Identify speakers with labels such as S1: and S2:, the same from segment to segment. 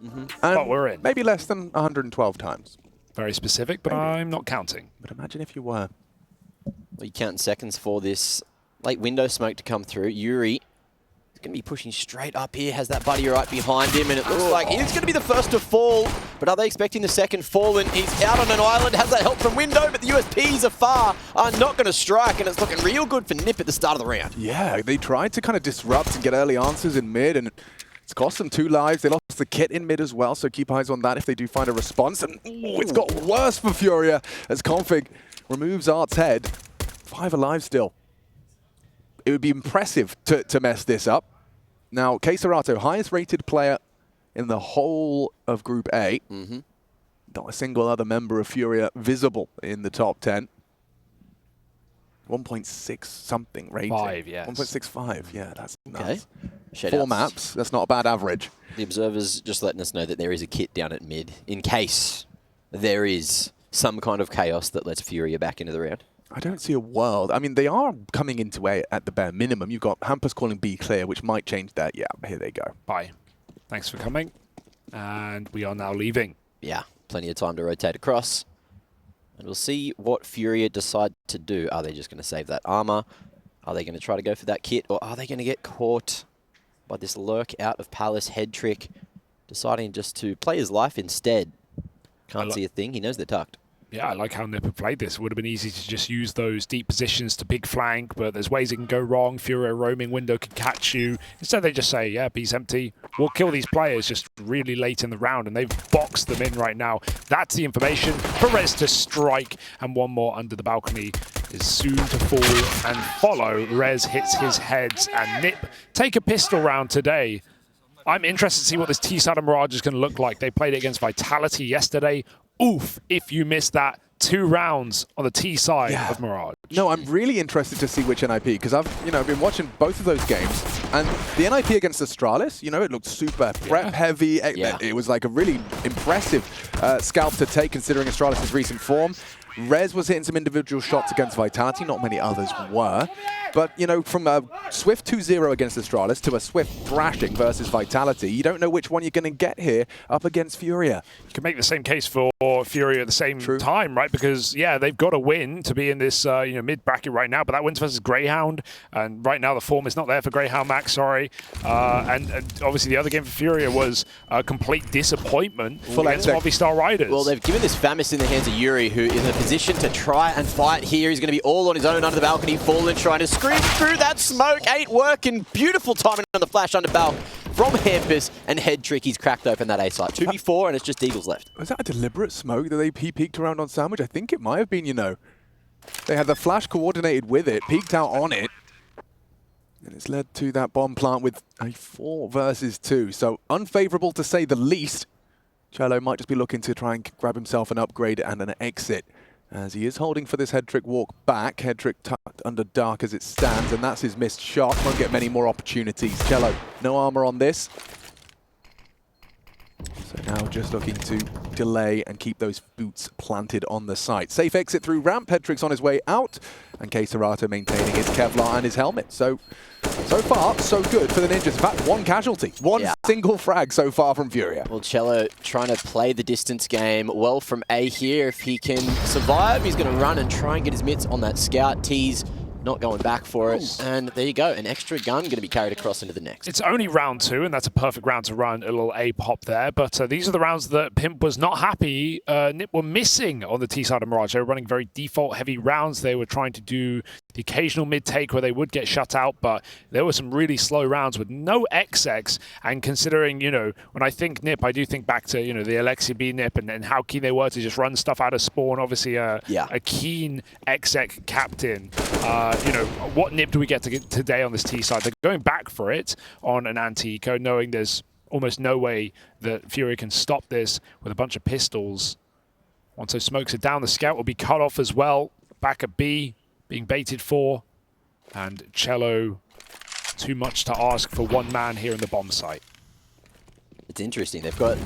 S1: And
S2: but we're in.
S1: Maybe less than 112 times.
S2: Very specific, but I'm not counting.
S1: But imagine if you were.
S3: Well, you count seconds for this late window smoke to come through. Yuri is going to be pushing straight up here, has that buddy right behind him, and it looks like he's going to be the first to fall. But are they expecting the second fall? And he's out on an island, has that help from window, but the USPs are not going to strike, and it's looking real good for NiP at the start of the round.
S1: Yeah, they tried to kind of disrupt and get early answers in mid, and it's cost them 2 lives. They lost the kit in mid as well, so keep eyes on that if they do find a response. And it's got worse for FURIA as Config removes Art's head. 5 alive still. It would be impressive to mess this up. Now, KSCERATO, highest rated player in the whole of Group A. Not a single other member of FURIA visible in the top 10. 1.6 something rating.
S2: 5, yes.
S1: 1.65, yeah, that's nuts.
S3: Okay.
S1: 4 maps, that's not a bad average.
S3: The observers just letting us know that there is a kit down at mid in case there is some kind of chaos that lets FURIA back into the round.
S1: I don't see a world. I mean, they are coming into A at the bare minimum. You've got Hampus calling B clear, which might change that. Yeah, here they go.
S2: Bye. Thanks for coming. And we are now leaving.
S3: Yeah, plenty of time to rotate across. And we'll see what FURIA decide to do. Are they just going to save that armor? Are they going to try to go for that kit? Or are they going to get caught by this lurk out of Palace head trick, deciding just to play his life instead? Can't see a thing. He knows they're tucked.
S2: Yeah, I like how NiP have played this. It would have been easy to just use those deep positions to big flank, but there's ways it can go wrong. FURIA roaming window can catch you. Instead, they just say, yeah, B's empty. We'll kill these players just really late in the round, and they've boxed them in right now. That's the information. Perez to strike, and one more under the balcony is soon to fall and follow. Rez hits his heads, and NiP take a pistol round today. I'm interested to see what this T-side of Mirage is going to look like. They played it against Vitality yesterday. Oof, if you missed that. 2 rounds on the T side of Mirage.
S1: No, I'm really interested to see which NiP, because I've been watching both of those games, and the NiP against Astralis, it looked super prep heavy. It was like a really impressive scalp to take considering Astralis' recent form. Rez was hitting some individual shots against Vitality, not many others were. But, from a swift 2-0 against Astralis to a swift thrashing versus Vitality, you don't know which one you're going to get here up against FURIA.
S2: You can make the same case for FURIA at the same time, right? Because, yeah, they've got to win to be in this mid-bracket right now, but that wins versus Greyhound, and right now the form is not there for Greyhound, Max, sorry. And obviously the other game for FURIA was a complete disappointment against Movistar Riders.
S3: Well, they've given this Famis in the hands of Yuri, who is in a position to try and fight here. He's going to be all on his own under the balcony, Fallen trying to scream through that smoke. Ain't working. Beautiful timing on the flash under Balk from Hampus, and head trick. He's cracked open that A site. 2v4, and it's just Eagles left.
S1: Was that a deliberate smoke that he peeked around on Sandwich? I think it might have been, They had the flash coordinated with it, peeked out on it, and it's led to that bomb plant with a 4 versus 2. So unfavorable to say the least. chelo might just be looking to try and grab himself an upgrade and an exit, as he is holding for this head trick walk back. Head trick tucked under dark as it stands, and that's his missed shot. Won't get many more opportunities. chelo, no armor on this. So now just looking to delay and keep those boots planted on the site. Safe exit through ramp. Head trick's on his way out, and KSCERATO maintaining his Kevlar and his helmet. So far, so good for the Ninjas. In fact, 1 casualty. One single frag so far from FURIA.
S3: Well, chelo trying to play the distance game well from A here. If he can survive, he's going to run and try and get his mitts on that scout. T's not going back for it. And there you go, an extra gun going to be carried across into the next.
S2: It's only round 2, and that's a perfect round to run a little A pop there. But these are the rounds that Pimp was not happy. NiP were missing on the T side of Mirage. They were running very default heavy rounds. They were trying to do the occasional mid-take where they would get shut out, but there were some really slow rounds with no XX. And considering, when I think NiP, I do think back to, the Alexia B NiP and how keen they were to just run stuff out of spawn. Obviously, a keen XX captain. What NiP do we get today on this T side? They're going back for it on an anti-eco, knowing there's almost no way that FURIA can stop this with a bunch of pistols. Once those smokes are down, the scout will be cut off as well. Back at B, being baited for. And chelo, too much to ask for one man here in the bomb site.
S3: It's interesting. They've got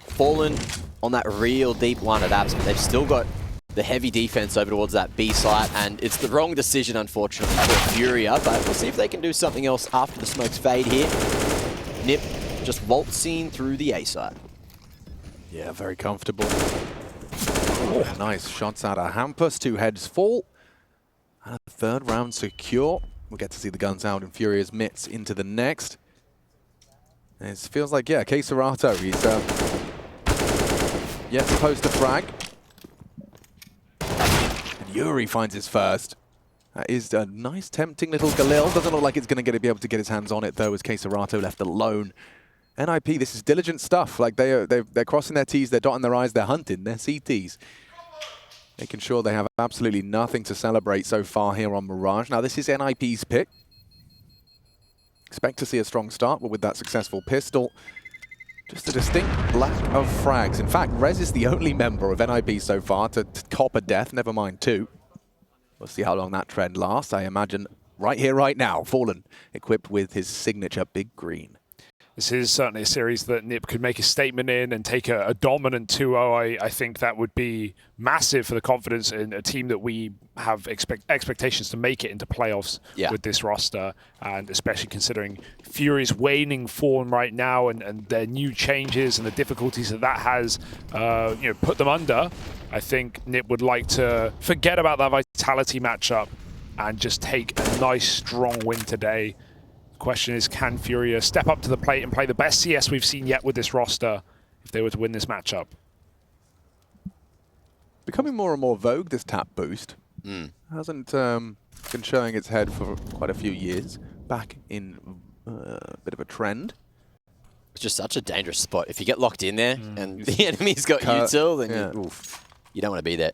S3: Fallen on that real deep line at apps, but they've still got the heavy defense over towards that B site, and it's the wrong decision, unfortunately, for FURIA, but we'll see if they can do something else after the smokes fade here. NiP just waltzing through the A site.
S1: Yeah, very comfortable. Oh, nice shots out of Hampus. 2 heads fall. And a third round secure. We'll get to see the guns out in FURIA's mitts into the next. And it feels like, yeah, KSCERATO, he's yet to post a frag. And Yuri finds his first. That is a nice, tempting little Galil. Doesn't look like it's going to be able to get his hands on it, though, as KSCERATO left alone. NiP, this is diligent stuff. Like, they're crossing their T's, they're dotting their I's, they're hunting their CTs. Making sure they have absolutely nothing to celebrate so far here on Mirage. Now, this is NiP's pick. Expect to see a strong start, but with that successful pistol, just a distinct lack of frags. In fact, Rez is the only member of NiP so far to cop a death, never mind 2. We'll see how long that trend lasts. I imagine right here, right now, Fallen, equipped with his signature big green.
S2: This is certainly a series that NiP could make a statement in and take a dominant 2-0. I think that would be massive for the confidence in a team that we have expectations to make it into playoffs with this roster, and especially considering FURIA's waning form right now and their new changes and the difficulties that has put them under. I think NiP would like to forget about that Vitality matchup and just take a nice strong win today. The question is, can FURIA step up to the plate and play the best CS we've seen yet with this roster if they were to win this matchup?
S1: Becoming more and more vogue, this tap boost. Hasn't been showing its head for quite a few years. Back in a bit of a trend.
S3: It's just such a dangerous spot. If you get locked in there and the enemy's got util, then you don't want to be there.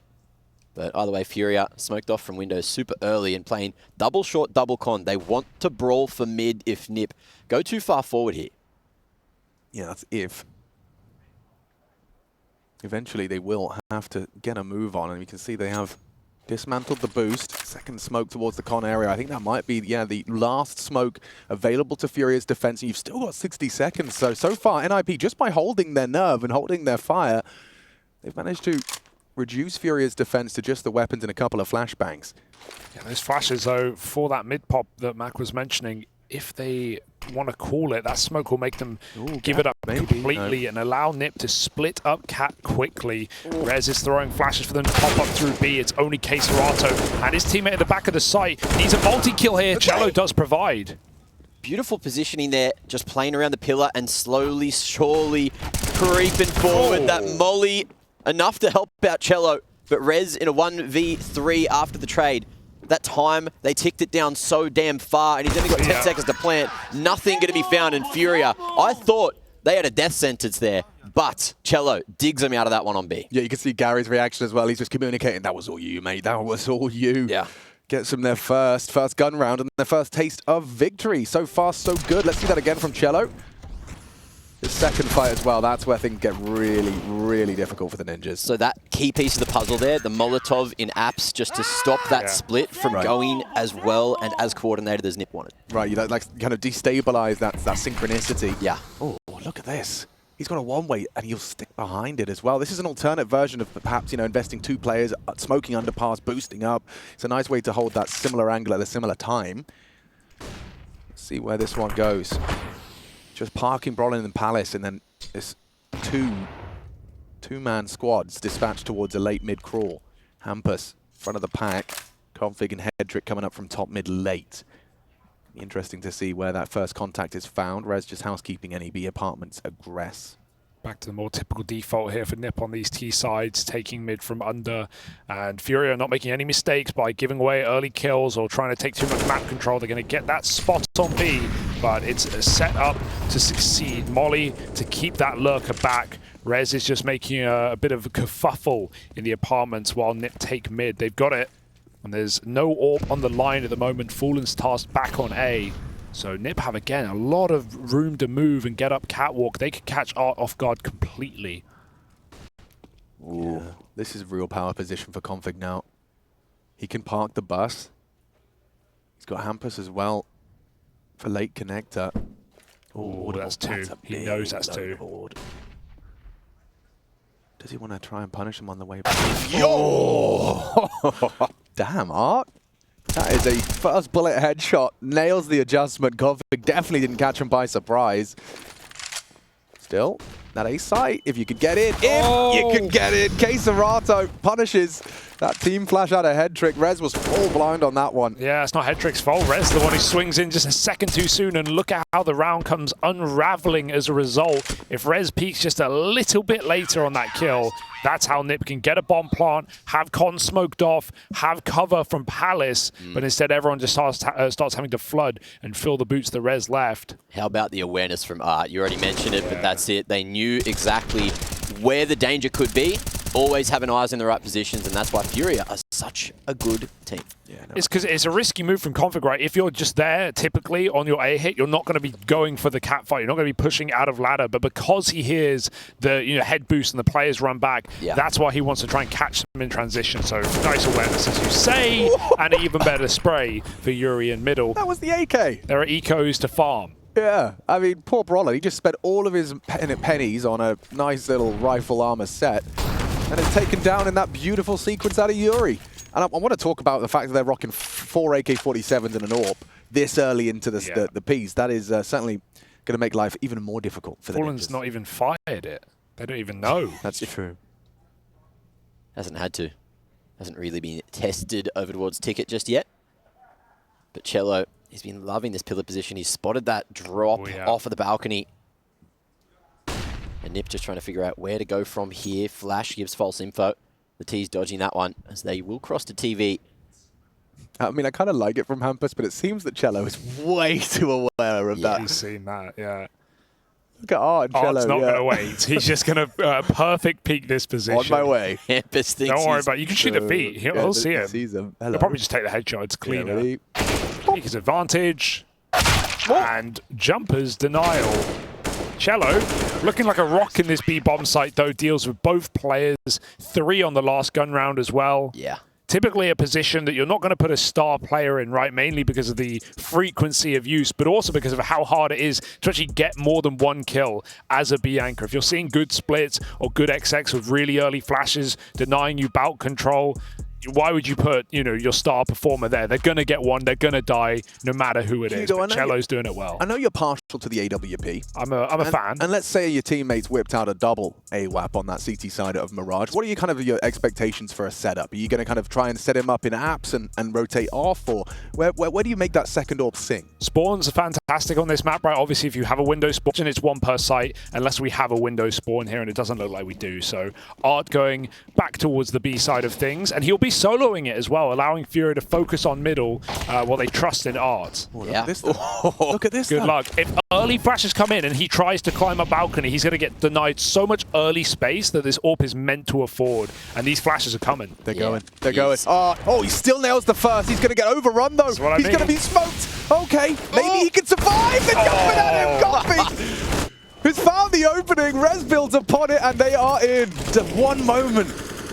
S3: But either way, FURIA smoked off from windows super early and playing double short, double con. They want to brawl for mid if NiP go too far forward here.
S1: Yeah, that's if. Eventually, they will have to get a move on, and you can see they have dismantled the boost. Second smoke towards the con area. I think that might be, the last smoke available to FURIA's defense. And you've still got 60 seconds. So far, NiP, just by holding their nerve and holding their fire, they've managed to reduce FURIA's defense to just the weapons and a couple of flashbangs.
S2: Yeah, those flashes, though, for that mid-pop that Mac was mentioning, if they want to call it, that smoke will make them give it up completely and allow NiP to split up Cat quickly. Rez is throwing flashes for them to pop up through B. It's only KSCERATO, and his teammate at the back of the site needs a multi-kill here. chelo does provide.
S3: Beautiful positioning there, just playing around the pillar and slowly, surely creeping forward. That molly, enough to help out chelo, but Rez in a 1v3 after the trade. That time, they ticked it down so damn far, and he's only got 10 seconds to plant. Nothing going to be found in FURIA. I thought they had a death sentence there, but chelo digs him out of that one on B.
S1: Yeah, you can see Gary's reaction as well. He's just communicating, that was all you, mate. That was all you.
S3: Yeah.
S1: Gets them their first gun round and their first taste of victory. So far, so good. Let's see that again from chelo. The second fight as well, that's where things get really, really difficult for the Ninjas.
S3: So that key piece of the puzzle there, the Molotov in apps, just to stop that split from going as well and as coordinated as NiP wanted.
S1: Right, you like kind of destabilize that synchronicity.
S3: Yeah.
S1: Oh, look at this. He's got a one-way and he'll stick behind it as well. This is an alternate version of perhaps, investing 2 players, smoking underpass, boosting up. It's a nice way to hold that similar angle at a similar time. Let's see where this one goes. Just parking Brollan and Palace, and then this two-man squads dispatched towards a late mid crawl. Hampus, front of the pack. Config and Hedrick coming up from top mid late. Interesting to see where that first contact is found. Rez just housekeeping NEB apartments aggress.
S2: Back to the more typical default here for NiP on these T sides, taking mid from under, and FURIA not making any mistakes by giving away early kills or trying to take too much map control. They're going to get that spot on B, but it's set up to succeed. Molly to keep that lurker back. Rez is just making a bit of a kerfuffle in the apartments while NiP take mid. They've got it, and there's no AWP on the line at the moment. Fallen's tasked back on A. So NiP have, again, a lot of room to move and get up catwalk. They could catch Art off guard completely.
S1: Ooh, yeah. This is real power position for Config now. He can park the bus. He's got Hampus as well for late connector.
S2: Oh, that's 2. He knows that's 2.
S1: Does he want to try and punish him on the way back? Yo! Damn, Art. That is a first bullet headshot. Nails the adjustment. Config definitely didn't catch him by surprise. Still, that A site, if you could get it, you could get it. KSCERATO punishes that team flash out a head trick. Rez was full blind on that one.
S2: Yeah, it's not Headtrick's fault. Rez the one who swings in just a second too soon, and look at how the round comes unraveling as a result. If Rez peaks just a little bit later on that kill, that's how NiP can get a bomb plant, have Con smoked off, have cover from Palace, but instead everyone just starts having to flood and fill the boots that Rez left.
S3: How about the awareness from Art? You already mentioned it, but that's it. They knew exactly where the danger could be, always having eyes in the right positions, and that's why FURIA are such a good team.
S1: Yeah, no.
S2: It's because it's a risky move from Config, right? If you're just there, typically, on your A hit, you're not going to be going for the cat fight. You're not going to be pushing out of ladder. But because he hears the head boost and the players run back, that's why he wants to try and catch them in transition. So nice awareness, as you say, and an even better spray for Yuri in middle.
S1: That was the AK.
S2: There are ecos to farm.
S1: Yeah, I mean, poor Brollan, he just spent all of his pennies on a nice little rifle armor set, and it's taken down in that beautiful sequence out of Yuri. And I want to talk about the fact that they're rocking 4 AK-47s and an AWP this early into the piece. That is certainly going to make life even more difficult for them.
S2: Brollan's not even fired it. They don't even know.
S1: That's true.
S3: Hasn't had to. Hasn't really been tested over towards Ticket just yet. But chelo, he's been loving this pillar position. He's spotted that drop off of the balcony. And NiP just trying to figure out where to go from here. Flash gives false info. The T's dodging that one as they will cross to TV.
S1: I mean, I kind of like it from Hampus, but it seems that chelo is way too aware of that.
S2: He's seen that, yeah.
S1: Look at Art and chelo.
S2: Art's not going to wait. He's just going to perfect peek this position.
S1: On my way.
S3: Hampus thinks
S2: Don't worry about it. You can shoot the feet. He'll see him.
S1: Sees him.
S2: He'll probably just take the headshot. It's cleaner. Peek his advantage. And jumpers denial. chelo, looking like a rock in this B bomb site, though, deals with both players. 3 on the last gun round as well.
S3: Yeah.
S2: Typically a position that you're not going to put a star player in, right? Mainly because of the frequency of use, but also because of how hard it is to actually get more than 1 kill as a B anchor. If you're seeing good splits or good XX with really early flashes, denying you bout control, why would you put, your star performer there? They're going to get one. They're going to die no matter who it is. But chelo's doing it well.
S1: I know you're partial to the AWP.
S2: I'm a fan.
S1: And let's say your teammates whipped out a double AWAP on that CT side of Mirage. What are your expectations for a setup? Are you going to kind of try and set him up in apps and rotate off? Or where do you make that second AWP sing?
S2: Spawns are fantastic on this map, right? Obviously, if you have a window spawn, and it's 1 per site, unless we have a window spawn here, and it doesn't look like we do. So Art going back towards the B side of things, and he'll be soloing it as well, allowing FURIA to focus on middle while they trust in Art.
S1: Oh, look at this.
S2: Good luck. If early flashes come in and he tries to climb a balcony, he's going to get denied so much early space that this AWP is meant to afford. And these flashes are coming.
S1: They're going. They're going. Oh, he still nails the first. He's going to get overrun, though. He's going to be smoked. Okay, maybe he can survive. They're jumping at him. Coffee who's found the opening. Rez builds upon it, and they are in. Just one moment,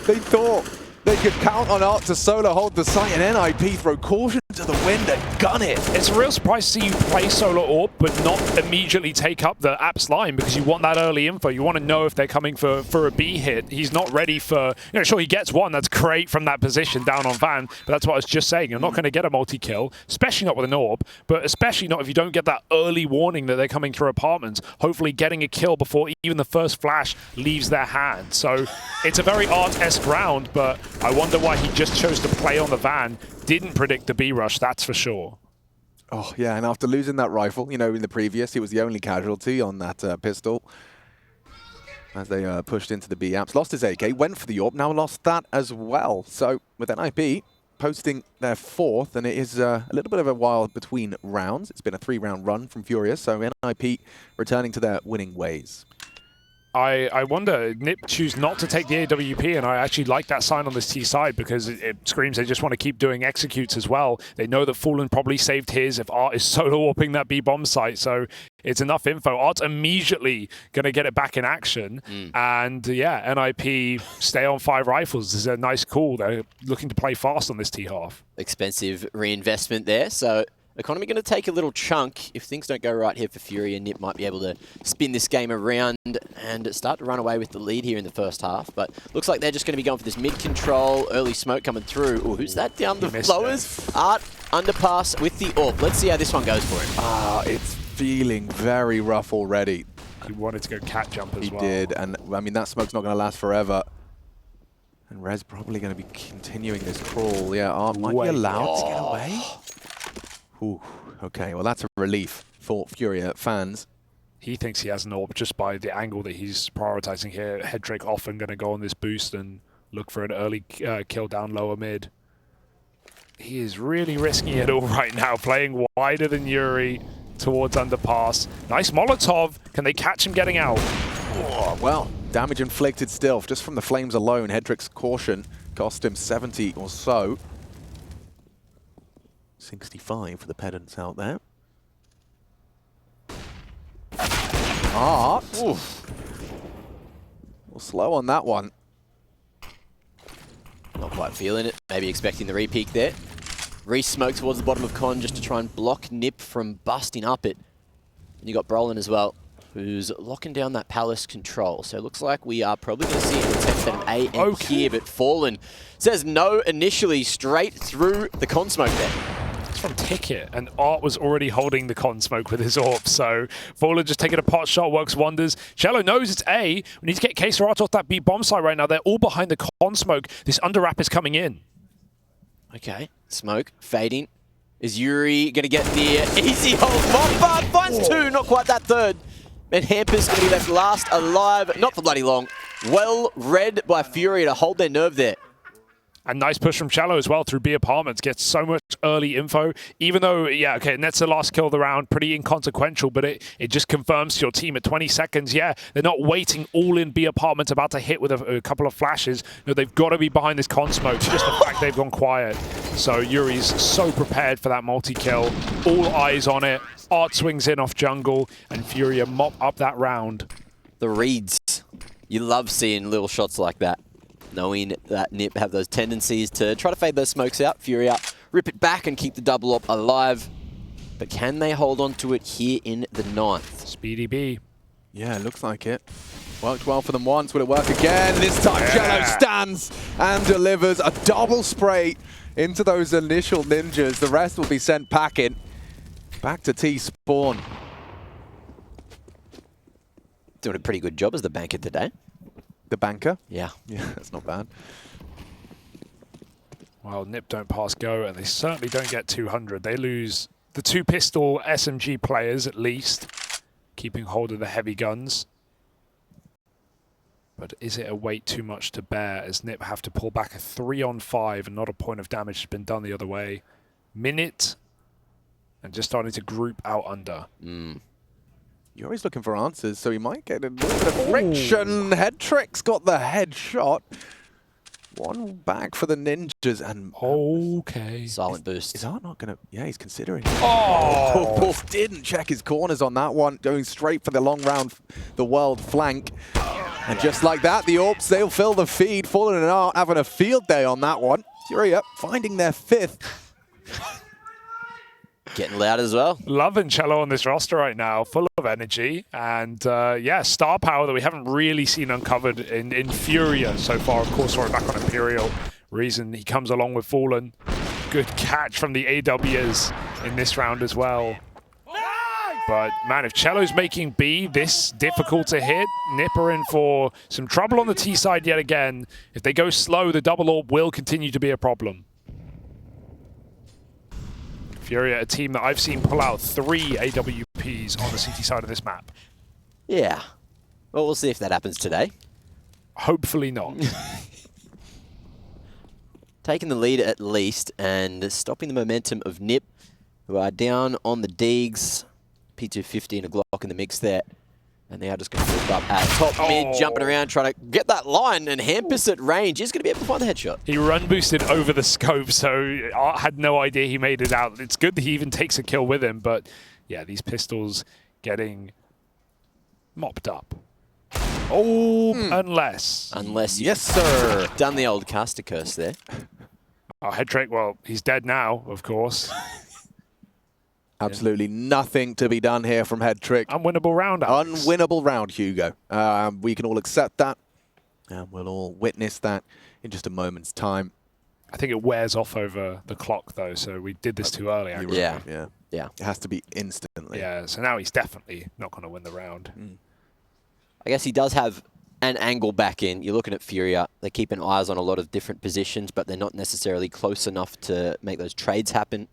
S1: they thought they could count on Art to solo hold the site, and NiP throw caution to the wind and gun it.
S2: It's a real surprise to see you play solo AWP, but not immediately take up the apps line, because you want that early info. You want to know if they're coming for a B hit. He's not ready for, sure, he gets one. That's great from that position down on Van, but that's what I was just saying. You're not going to get a multi-kill, especially not with an AWP, but especially not if you don't get that early warning that they're coming through apartments, hopefully getting a kill before even the first flash leaves their hand. So it's a very Art-esque round, but I wonder why he just chose to play on the Van. Didn't predict the B rush, that's for sure.
S1: Oh, yeah, and after losing that rifle, in the previous, he was the only casualty on that pistol. As they pushed into the B amps, lost his AK, went for the AWP, now lost that as well. So with NiP posting their 4th, and it is a little bit of a while between rounds. It's been a 3-round run from FURIA, so NiP returning to their winning ways.
S2: I wonder, NiP choose not to take the AWP, and I actually like that sign on this T side because it screams they just want to keep doing executes as well. They know that Fallen probably saved his if Art is solo warping that B bomb site, so it's enough info. Art's immediately going to get it back in action, and yeah, NiP stay on 5 rifles. This is a nice call. They're looking to play fast on this T half.
S3: Expensive reinvestment there, so Economy going to take a little chunk. If things don't go right here for FURIA, NiP might be able to spin this game around and start to run away with the lead here in the first half. But looks like they're just going to be going for this mid-control, early smoke coming through. Ooh, who's that down the flowers? Art, underpass with the AWP. Let's see how this one goes for him.
S1: It's feeling very rough already.
S2: He wanted to go cat jump as well.
S1: He did, and I mean, that smoke's not going to last forever. And Rez probably going to be continuing this crawl. Yeah, Art might be allowed to get away. Ooh, okay, well, that's a relief for FURIA fans.
S2: He thinks he has an orb just by the angle that he's prioritizing here. Headtrick often going to go on this boost and look for an early kill down lower mid. He is really risking it all right now, playing wider than Yuri towards underpass. Nice Molotov. Can they catch him getting out?
S1: Oh, well, damage inflicted still, just from the flames alone. Headtrick's caution cost him 70 or so. 65 for the pedants out there. Art. Oof. Well, slow on that one.
S3: Not quite feeling it. Maybe expecting the re-peek there. Re-smoke towards the bottom of Con just to try and block NiP from busting up it. And you got Brollan as well, who's locking down that Palace control. So it looks like we are probably going to see an attempt at an A and here, but Fallen says no initially, straight through the Con smoke there.
S2: It's from Ticket, and Art was already holding the Con smoke with his orb, so Fallen just taking a pot shot works wonders. chelo knows it's A. We need to get KSCERATO off that B bomb site right now. They're all behind the Con smoke. This under wrap is coming in.
S3: Okay, smoke fading. Is Yuri going to get the easy hold? Mombard finds two, not quite that third. And Hampus going to be left last alive, not for bloody long. Well read by FURIA to hold their nerve there.
S2: And nice push from chelo as well through B apartments. Gets so much early info. Even though, yeah, okay, nets the last kill of the round. Pretty inconsequential, but it just confirms to your team at 20 seconds, yeah, they're not waiting all in B apartments about to hit with a couple of flashes. No, they've got to be behind this con smoke. Just the fact they've gone quiet. So Yuri's so prepared for that multi-kill. All eyes on it. Art swings in off jungle, and FURIA mop up that round.
S3: The reads. You love seeing little shots like that. Knowing that NiP have those tendencies to try to fade those smokes out. FURIA rip it back and keep the double up alive. But can they hold on to it here in the 9th?
S2: Speedy B.
S1: Yeah, it looks like it. Worked well for them once. Will it work again? This time chelo stands and delivers a double spray into those initial ninjas. The rest will be sent packing. Back to T-Spawn.
S3: Doing a pretty good job as the banker today.
S1: The banker?
S3: Yeah.
S1: Yeah, that's not bad.
S2: Well, NiP don't pass go, and they certainly don't get 200. They lose the 2 pistol SMG players, at least, keeping hold of the heavy guns. But is it a weight too much to bear as NiP have to pull back a 3-on-5 and not a point of damage has been done the other way? Minute, and just starting to group out under.
S1: You're always looking for answers, so he might get a little bit of friction. Headtrick's got the headshot. One back for the ninjas, and
S2: okay.
S3: Silent boost.
S1: Is Art not going to... Yeah, he's considering.
S2: Oh!
S1: Didn't check his corners on that one, going straight for the long round, the world flank. And just like that, the Orps, they'll fill the feed. Fallen and Art having a field day on that one. FURIA finding their 5th.
S3: Getting loud as well.
S2: Loving chelo on this roster right now, full of energy. And yeah, star power that we haven't really seen uncovered in FURIA so far. Of course, we're back on Imperial. Reason he comes along with Fallen. Good catch from the AWs in this round as well. But man, if chelo's making B this difficult to hit, NiP are in for some trouble on the T side yet again. If they go slow, the double orb will continue to be a problem. FURIA, a team that I've seen pull out 3 AWPs on the CT side of this map.
S3: Yeah. Well, we'll see if that happens today.
S2: Hopefully not.
S3: Taking the lead at least and stopping the momentum of NiP, who are down on the Deegs. P250 and a Glock in the mix there. And they are just going to move up at top mid, jumping around, trying to get that line. And Hampus at range is going to be able to find the headshot.
S2: He run boosted over the scope, so Art had no idea he made it out. It's good that he even takes a kill with him, but yeah, these pistols getting mopped up. Oh, unless
S3: Unless you've
S1: Yes, sir.
S3: done the old caster curse there.
S2: Oh, Headtrick, well, he's dead now, of course.
S1: Absolutely nothing to be done here from Headtrick.
S2: Unwinnable round, Alex.
S1: Unwinnable round, Hugo. We can all accept that, and we'll all witness that in just a moment's time.
S2: I think it wears off over the clock, though, so we did this too early.
S3: Yeah.
S1: Yeah.
S3: Yeah.
S1: It has to be instantly.
S2: Yeah, so now he's definitely not going to win the round.
S3: I guess he does have an angle back in. You're looking at FURIA. They're keeping eyes on a lot of different positions, but they're not necessarily close enough to make those trades happen.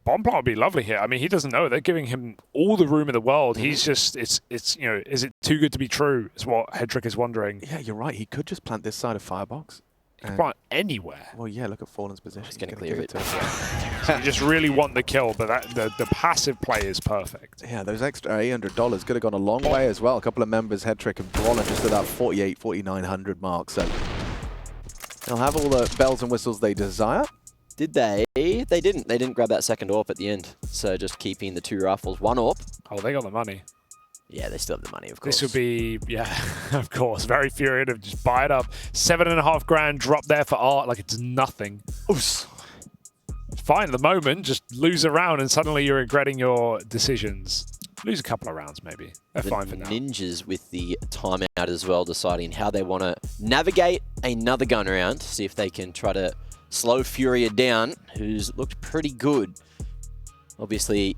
S2: Bomb plant would be lovely here. I mean, he doesn't know. They're giving him all the room in the world. He's just, it's you know, is it too good to be true? Is what Headtrick is wondering.
S1: Yeah, you're right. He could just plant this side of Firebox.
S2: He can plant anywhere.
S1: Well, yeah, look at Fallen's position.
S3: He's going to clear it.
S2: So you just really want the kill, but the passive play is perfect.
S1: Yeah, those extra $800 could have gone a long way as well. A couple of members, Headtrick and Brollan, just at that 48, 4,900 mark. So they'll have all the bells and whistles they desire.
S3: Did they? They didn't. They didn't grab that second AWP at the end. So just keeping the 2 rifles, 1 AWP.
S2: Oh, they got the money.
S3: Yeah, they still have the money, of course.
S2: This would be, yeah, of course, very FURIA to just buy it up. 7.5 grand drop there for Art like it's nothing.
S1: Oops.
S2: Fine at the moment, just lose a round and suddenly you're regretting your decisions. Lose a couple of rounds maybe. They're fine for now.
S3: Ninjas with the timeout as well, deciding how they want to navigate another gun round, see if they can try to slow FURIA down, who's looked pretty good. Obviously,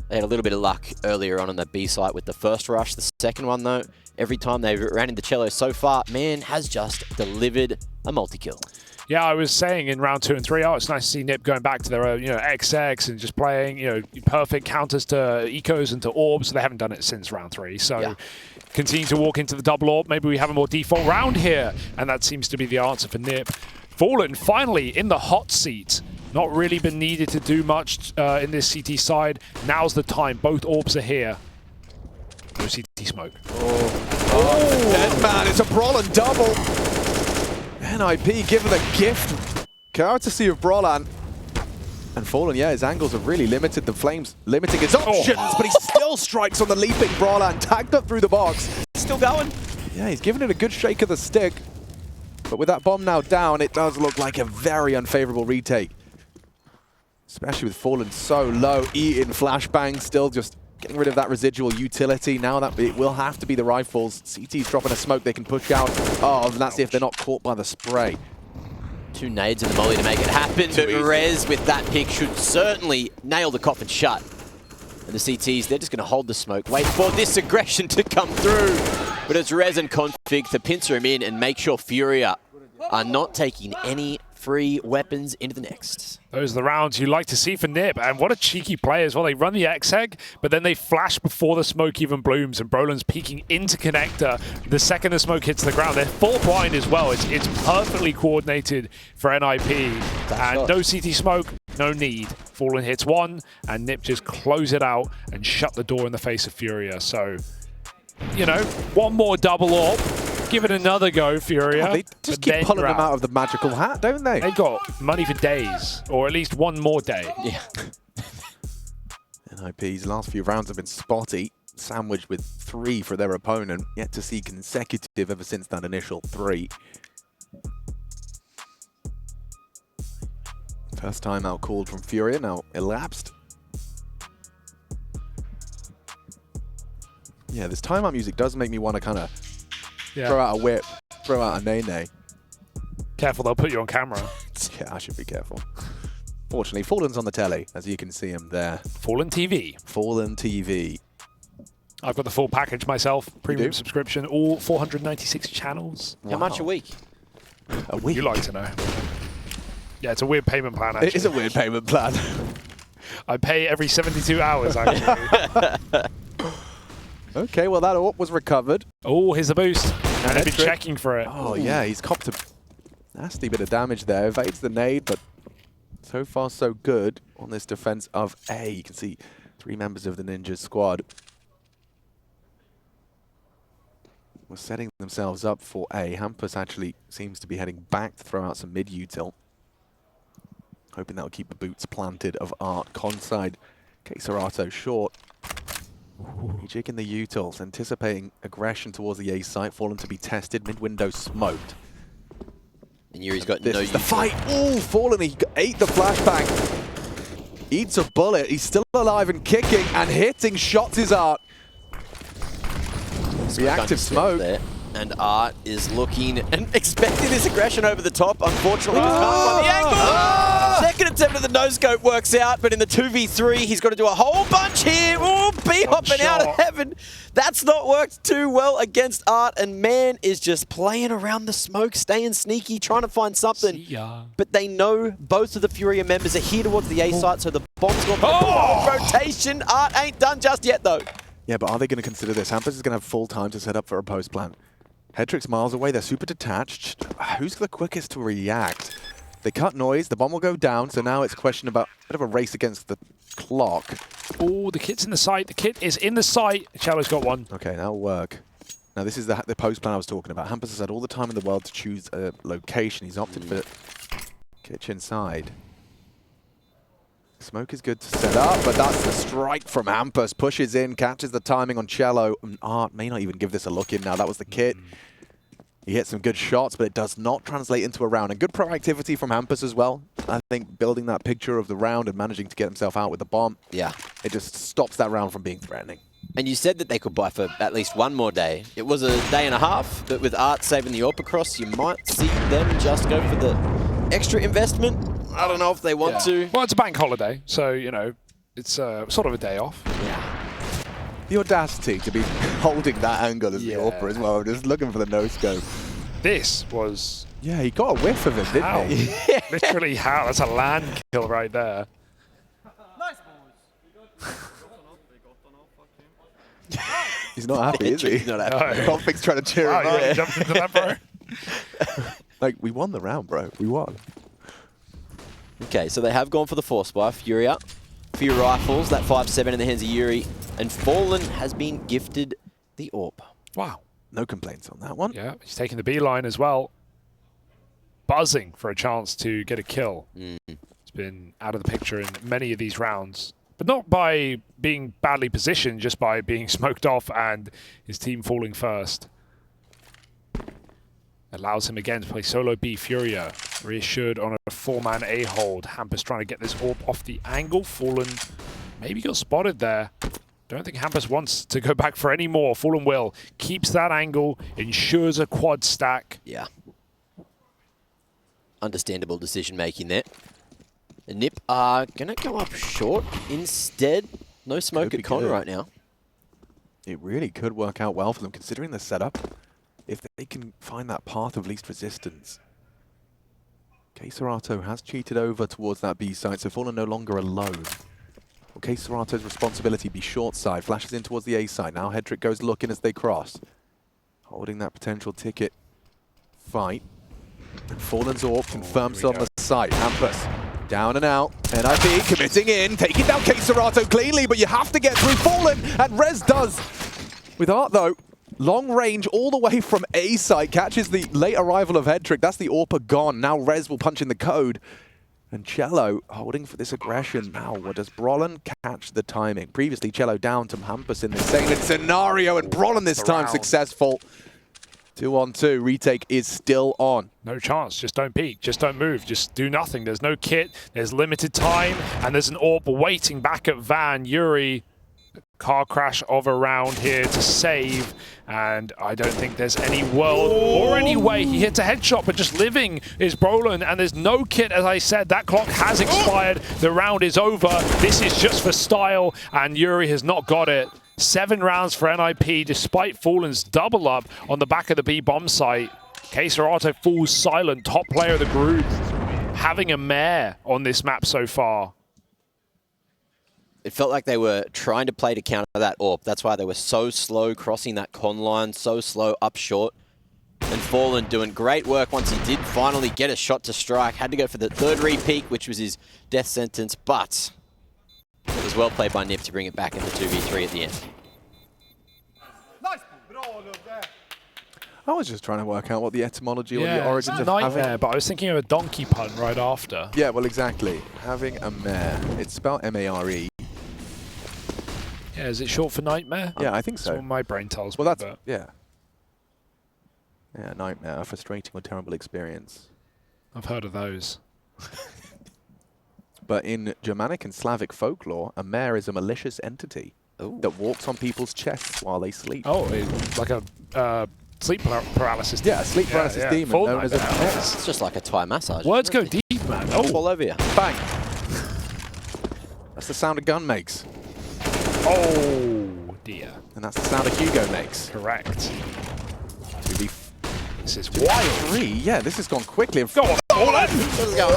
S3: they had a little bit of luck earlier on the B site with the first rush. The second one, though, every time they ran into chelo so far, man has just delivered a multi-kill.
S2: Yeah, I was saying in round 2 and 3, it's nice to see NiP going back to their own, XX and just playing, perfect counters to ecos and to orbs. They haven't done it since round 3, so
S3: yeah.
S2: Continue to walk into the double orb. Maybe we have a more default round here, and that seems to be the answer for NiP. Fallen finally in the hot seat. Not really been needed to do much in this CT side. Now's the time. Both orbs are here. No CT smoke.
S1: Oh, dead man. It's a Brollan double. NiP given a gift. Courtesy of Brollan. And Fallen, yeah, his angles have really limited the Flames, limiting his options, but he still strikes on the leaping Brollan, tagged up through the box.
S3: Still going.
S1: Yeah, he's giving it a good shake of the stick. But with that bomb now down, it does look like a very unfavorable retake. Especially with Fallen so low, eating flashbang, still just getting rid of that residual utility. Now that it will have to be the rifles. CT's dropping a smoke they can push out. Oh, and that's if they're not caught by the spray.
S3: 2 nades in the molly to make it happen. But Rez with that pick should certainly nail the coffin shut. And the CTs, they're just going to hold the smoke, wait for this aggression to come through. But it's Rez and Config to pincer him in and make sure FURIA are not taking any free weapons into the next.
S2: Those are the rounds you like to see for NiP, and what a cheeky play as well. They run the X-Egg, but then they flash before the smoke even blooms, and Brollan's peeking into connector. The second the smoke hits the ground, they're full blind as well. It's perfectly coordinated for NiP, and no CT smoke, no need. Fallen hits 1, and NiP just close it out and shut the door in the face of FURIA. So, one more double AWP. Give it another go, FURIA.
S1: Oh, they just keep pulling them out of the magical hat, don't they?
S2: They've got money for days, or at least one more day.
S3: Yeah.
S1: NiP's last few rounds have been spotty, sandwiched with 3 for their opponent. Yet to see consecutive ever since that initial 3. First time out called from FURIA, now elapsed. Yeah, this timeout music does make me want to kind of throw out a whip, throw out a nay-nay.
S2: Careful, they'll put you on camera.
S1: Yeah, I should be careful. Fortunately, Fallen's on the telly, as you can see him there.
S2: Fallen TV.
S1: Fallen TV.
S2: I've got the full package myself, premium subscription, all 496 channels.
S3: How much a week?
S1: A week?
S2: You like to know. Yeah, it's a weird payment plan, actually.
S1: It is a weird payment plan.
S2: I pay every 72 hours, actually.
S1: Okay, well, that AWP was recovered.
S2: Oh, here's the boost. And they've been checking for it.
S1: Oh, yeah, he's copped a nasty bit of damage there. Evades the nade, but so far so good on this defense of A. You can see 3 members of the Ninja squad were setting themselves up for A. Hampus actually seems to be heading back to throw out some mid-util. Hoping that will keep the boots planted of Art. Conside, KSCERATO short. Rejigging the utils, anticipating aggression towards the A site. Fallen to be tested, mid-window smoked.
S3: And Yuri's got
S1: This
S3: no
S1: is the
S3: util.
S1: fight. Oh, Fallen, he ate the flashbang. Eats a bullet. He's still alive and kicking and hitting shots is Art. Reactive smoke.
S3: There. And Art is looking and expecting this aggression over the top. Unfortunately, just can't find the angle. Second attempt at the no-scope works out, but in the 2v3, he's got to do a whole bunch here. Oh, NiP hopping out of heaven. That's not worked too well against Art, and man is just playing around the smoke, staying sneaky, trying to find something. But they know both of the FURIA members are here towards the A site, so the bomb's going for rotation. Art ain't done just yet, though.
S1: Yeah, but are they going to consider this? Hampus is going to have full time to set up for a post plan. Hedrick's miles away. They're super detached. Who's the quickest to react? They cut noise. The bomb will go down. So now it's a question about a bit of a race against the clock.
S2: Oh, the kit's in the site. The kit is in the site. Chelo's got one.
S1: Okay, that'll work. Now this is the post plan I was talking about. Hampus has had all the time in the world to choose a location. He's opted for kitchen side. Smoke is good to set up, but that's the strike from Hampus. Pushes in, catches the timing on chelo. And Art may not even give this a look in now. That was the kit. He hit some good shots, but it does not translate into a round. And good proactivity from Hampus as well. I think building that picture of the round and managing to get himself out with the bomb. Yeah. It just stops that round from being threatening.
S3: And you said that they could buy for at least one more day. It was a day and a half, but with Art saving the AWP across, you might see them just go for the extra investment. I don't know if they want to.
S2: Well, it's a bank holiday, so, you know, it's sort of a day off.
S3: Yeah.
S1: The audacity to be holding that angle as the AWP as well, just looking for the no-scope.
S2: This was...
S1: Yeah, he got a whiff of it, didn't he?
S2: Literally how? That's a land kill right there.
S4: Nice boys.
S1: He's not happy, is he?
S3: He's not happy.
S2: No.
S1: Conflict's trying to cheer him
S2: Yeah,
S1: up.
S2: jumped into that, bro.
S1: Like, we won the round, bro. We won.
S3: Okay, so they have gone for the force buy. FURIA. Few rifles, that 5.7 in the hands of Yuri. And Fallen has been gifted the AWP.
S2: Wow.
S1: No complaints on that one.
S2: Yeah, he's taking the B line as well. Buzzing for a chance to get a kill. It's been out of the picture in many of these rounds. But not by being badly positioned, just by being smoked off and his team falling first. Allows him again to play solo B. FURIA reassured on a 4-man A hold. Hampus trying to get this AWP off the angle. Fallen maybe got spotted there. Don't think Hampus wants to go back for any more. Fallen will. Keeps that angle. Ensures a quad stack.
S3: Yeah. Understandable decision making there. And NiP are going to go up short instead. No smoke at Con right now.
S1: It really could work out well for them, considering the setup. If they can find that path of least resistance. KSCERATO has cheated over towards that B site, so Fallen no longer alone. Will KSCERATO's responsibility be short side? Flashes in towards the A side. Now Hedrick goes looking as they cross. Holding that potential ticket fight. And Fallen's AWP confirms on the site. Hampus down and out. NiP committing in, taking down KSCERATO cleanly, but you have to get through Fallen, and Rez does. With Art though, long range all the way from A site, catches the late arrival of Hedrick. That's the AWP gone. Now Rez will punch in the code. And chelo holding for this aggression. Now, what does Brollan catch the timing? Previously, chelo down to Hampus in the same scenario, and Brollan this time successful. 2-on-2, retake is still on.
S2: No chance, just don't peek, just don't move, just do nothing. There's no kit, there's limited time, and there's an AWP waiting back at Van. Yuri, car crash of a round here to save, and I don't think there's any world or any way. He hits a headshot, but just living is Brollan, and there's no kit. As I said, that clock has expired. The round is over. This is just for style, and Yuri has not got it. 7 rounds for NiP, despite Fallen's double up on the back of the B bomb site. KSCERATO falls silent, top player of the group, having a mare on this map so far.
S3: It felt like they were trying to play to counter that AWP. That's why they were so slow crossing that con line, so slow up short. And Fallen doing great work once he did finally get a shot to strike. Had to go for the third re-peak, which was his death sentence, but it was well played by NiP to bring it back into 2v3 at the end.
S1: I was just trying to work out what the etymology or the origins of
S2: nightmare,
S1: having...
S2: but I was thinking of a donkey pun right after.
S1: Yeah, well, exactly. Having a mare. It's spelled M-A-R-E.
S2: Yeah, is it short for nightmare?
S1: Yeah, I think so.
S2: That's what my brain tells me.
S1: Well, that's... Yeah. Yeah, nightmare, a frustrating or terrible experience.
S2: I've heard of those.
S1: But in Germanic and Slavic folklore, a mare is a malicious entity that walks on people's chests while they sleep.
S2: Oh, like a sleep paralysis demon.
S1: Yeah, sleep paralysis demon known as a mare.
S3: It's just like a Thai massage.
S2: Words go deep, man. Oh,
S3: all over you.
S1: Bang! That's the sound a gun makes.
S2: Oh.
S1: And that's the sound that Hugo makes.
S2: Correct.
S1: 2v
S2: This is wild.
S1: 3, yeah, this has gone quickly.
S2: Go on, Brollan.
S3: Let's go.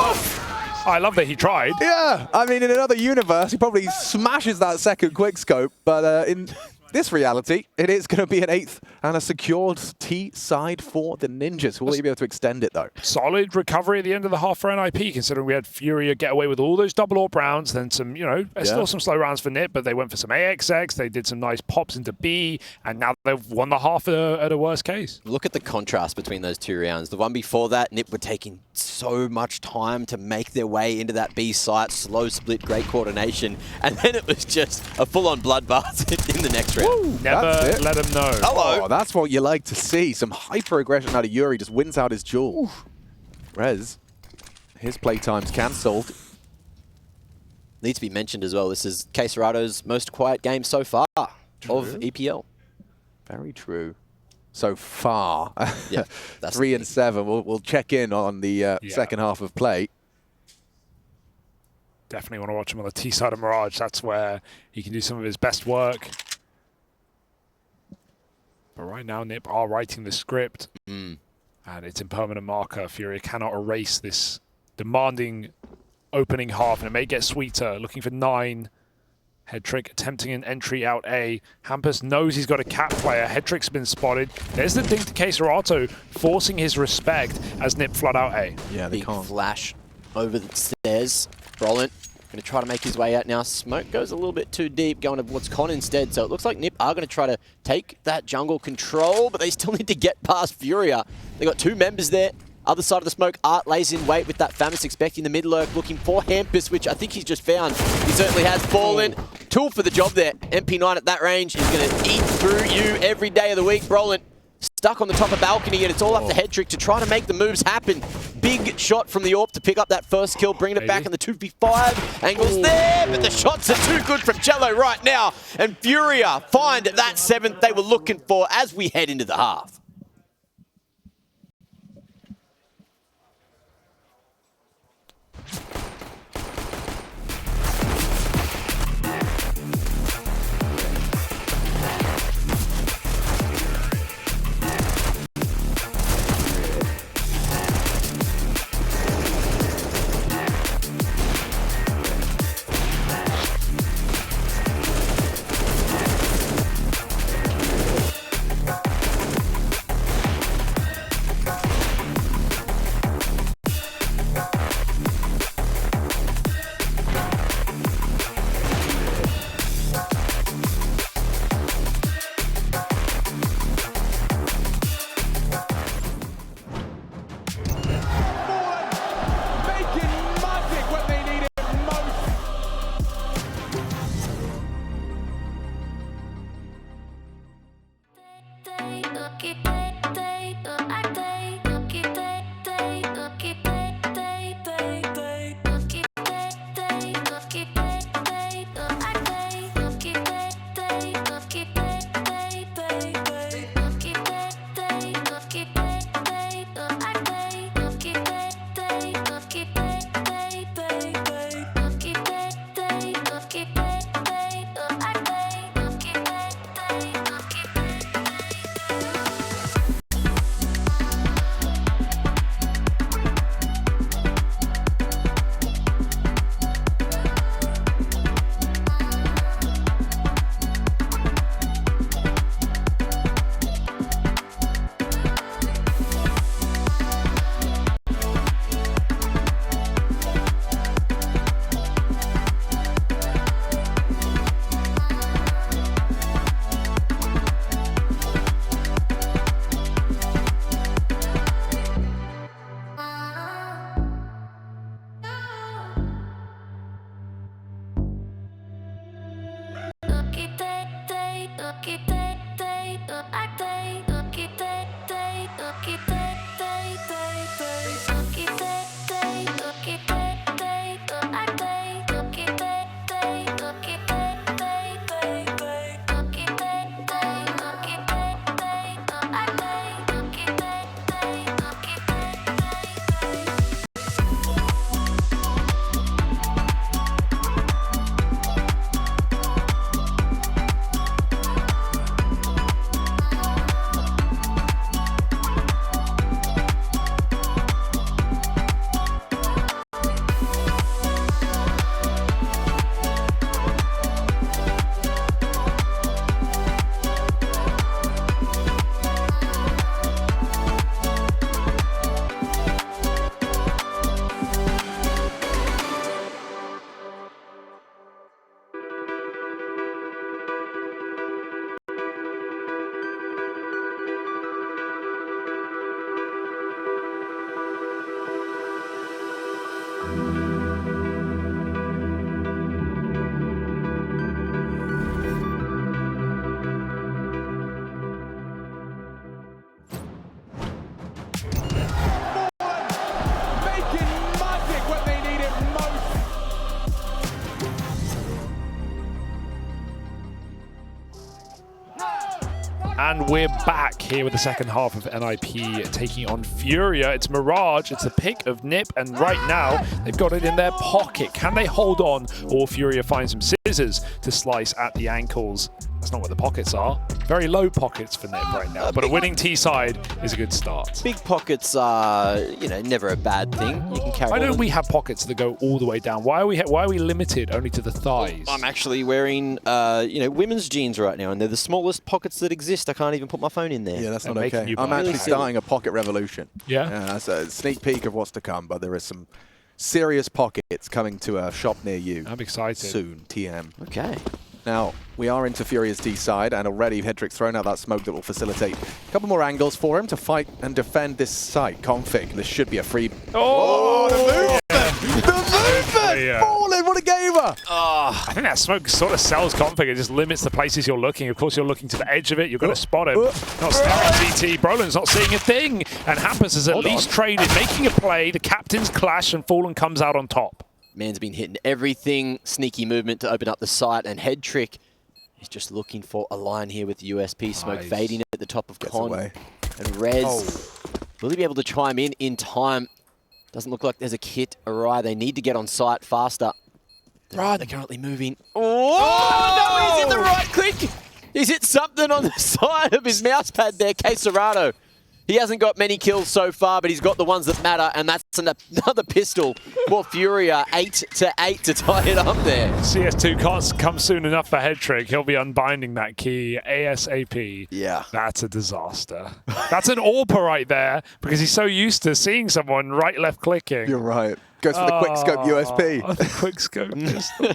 S2: I love that he tried.
S1: Yeah, I mean, in another universe, he probably smashes that second quickscope, but in this reality, it is going to be an 8th and a secured T side for the Ninjas. Will he be able to extend it, though?
S2: Solid recovery at the end of the half for NiP, considering we had FURIA get away with all those double AWP rounds, then some, you know, still some slow rounds for NiP, but they went for some AXX, they did some nice pops into B, and now they've won the half at a worst case.
S3: Look at the contrast between those 2 rounds. The one before that, NiP were taking so much time to make their way into that B site, slow split, great coordination, and then it was just a full-on bloodbath in the next round.
S1: Woo,
S2: Never let him know.
S3: Hello.
S1: Oh, that's what you like to see. Some hyper-aggression out of Yuri, just wins out his duel. Rez, his playtime's cancelled.
S3: Needs to be mentioned as well, this is KSCERATO's most quiet game so far of EPL.
S1: Very true. So far.
S3: Yeah, that's
S1: 3 and 7. We'll check in on the second half of play.
S2: Definitely want to watch him on the T side of Mirage. That's where he can do some of his best work. But right now, NiP are writing the script, and it's in permanent marker. FURIA cannot erase this demanding opening half, and it may get sweeter. Looking for 9. Headtrick attempting an entry out A. Hampus knows he's got a cat player. Headtrick's been spotted. There's the ding to KSCERATO, forcing his respect as NiP flood out A.
S1: Yeah, they
S3: Big
S1: can't.
S3: flash over the stairs. Brollan going to try to make his way out now. Smoke goes a little bit too deep, going towards Con instead. So it looks like NiP are going to try to take that jungle control, but they still need to get past FURIA. They got 2 members there. Other side of the smoke, Art lays in wait with that Famis, expecting the mid-lurk, looking for Hampus, which I think he's just found. He certainly has fallen. Tool for the job there. MP9 at that range is going to eat through you every day of the week. Brollan stuck on the top of balcony, and it's all up to Headtrick to try to make the moves happen. Big shot from the AWP to pick up that first kill, bringing it back in the 2v5. Angles there, but the shots are too good from chelo right now. And FURIA find that 7th they were looking for as we head into the half.
S2: And we're back here with the second half of NiP taking on FURIA. It's Mirage, it's the pick of NiP, and right now they've got it in their pocket. Can they hold on, or FURIA find some scissors to slice at the ankles? That's not where the pockets are. Very low pockets for NiP right now, but a winning T side is a good start.
S3: Big pockets are, never a bad thing. You can carry.
S2: Why don't we have pockets that go all the way down? Why are we limited only to the thighs?
S3: I'm actually wearing, women's jeans right now, and they're the smallest pockets that exist. I can't even put my phone in there.
S1: Yeah, that's not
S2: And
S1: okay.
S2: you
S1: I'm
S2: buy
S1: actually
S2: it.
S1: starting a pocket revolution.
S2: Yeah?
S1: That's a sneak peek of what's to come, but there is some serious pockets coming to a shop near you.
S2: I'm excited.
S1: Soon, TM.
S3: Okay.
S1: Now, we are into Furia's D side, and already Hedrick's thrown out that smoke that will facilitate a couple more angles for him to fight and defend this site. Config, this should be a free...
S2: Oh,
S1: the movement! The movement!
S2: Yeah.
S1: Fallen, what a gamer!
S2: I think that smoke sort of sells config. It just limits the places you're looking. Of course, you're looking to the edge of it. You're going to spot him. Not staring CT. Brollan's not seeing a thing. And Hampus has at least traded, making a play. The captains clash, and Fallen comes out on top.
S3: Man's been hitting everything. Sneaky movement to open up the site, and Head Trick is just looking for a line here with the USP smoke fading at the top of Con.
S1: Away.
S3: And Rez, will he be able to chime in time? Doesn't look like there's a kit awry. They need to get on site faster. They're currently moving. Oh, no, he's in the right click. He's hit something on the side of his mouse pad there, KSCERATO. He hasn't got many kills so far, but he's got the ones that matter, and that's another pistol for FURIA. 8-8 to tie it up there.
S2: CS2 can't come soon enough for Hedrick. He'll be unbinding that key ASAP.
S3: Yeah.
S2: That's a disaster. That's an AWPer right there, because he's so used to seeing someone right, left clicking.
S1: You're right. Goes for the quick scope USP.
S2: Oh, the quick scope pistol.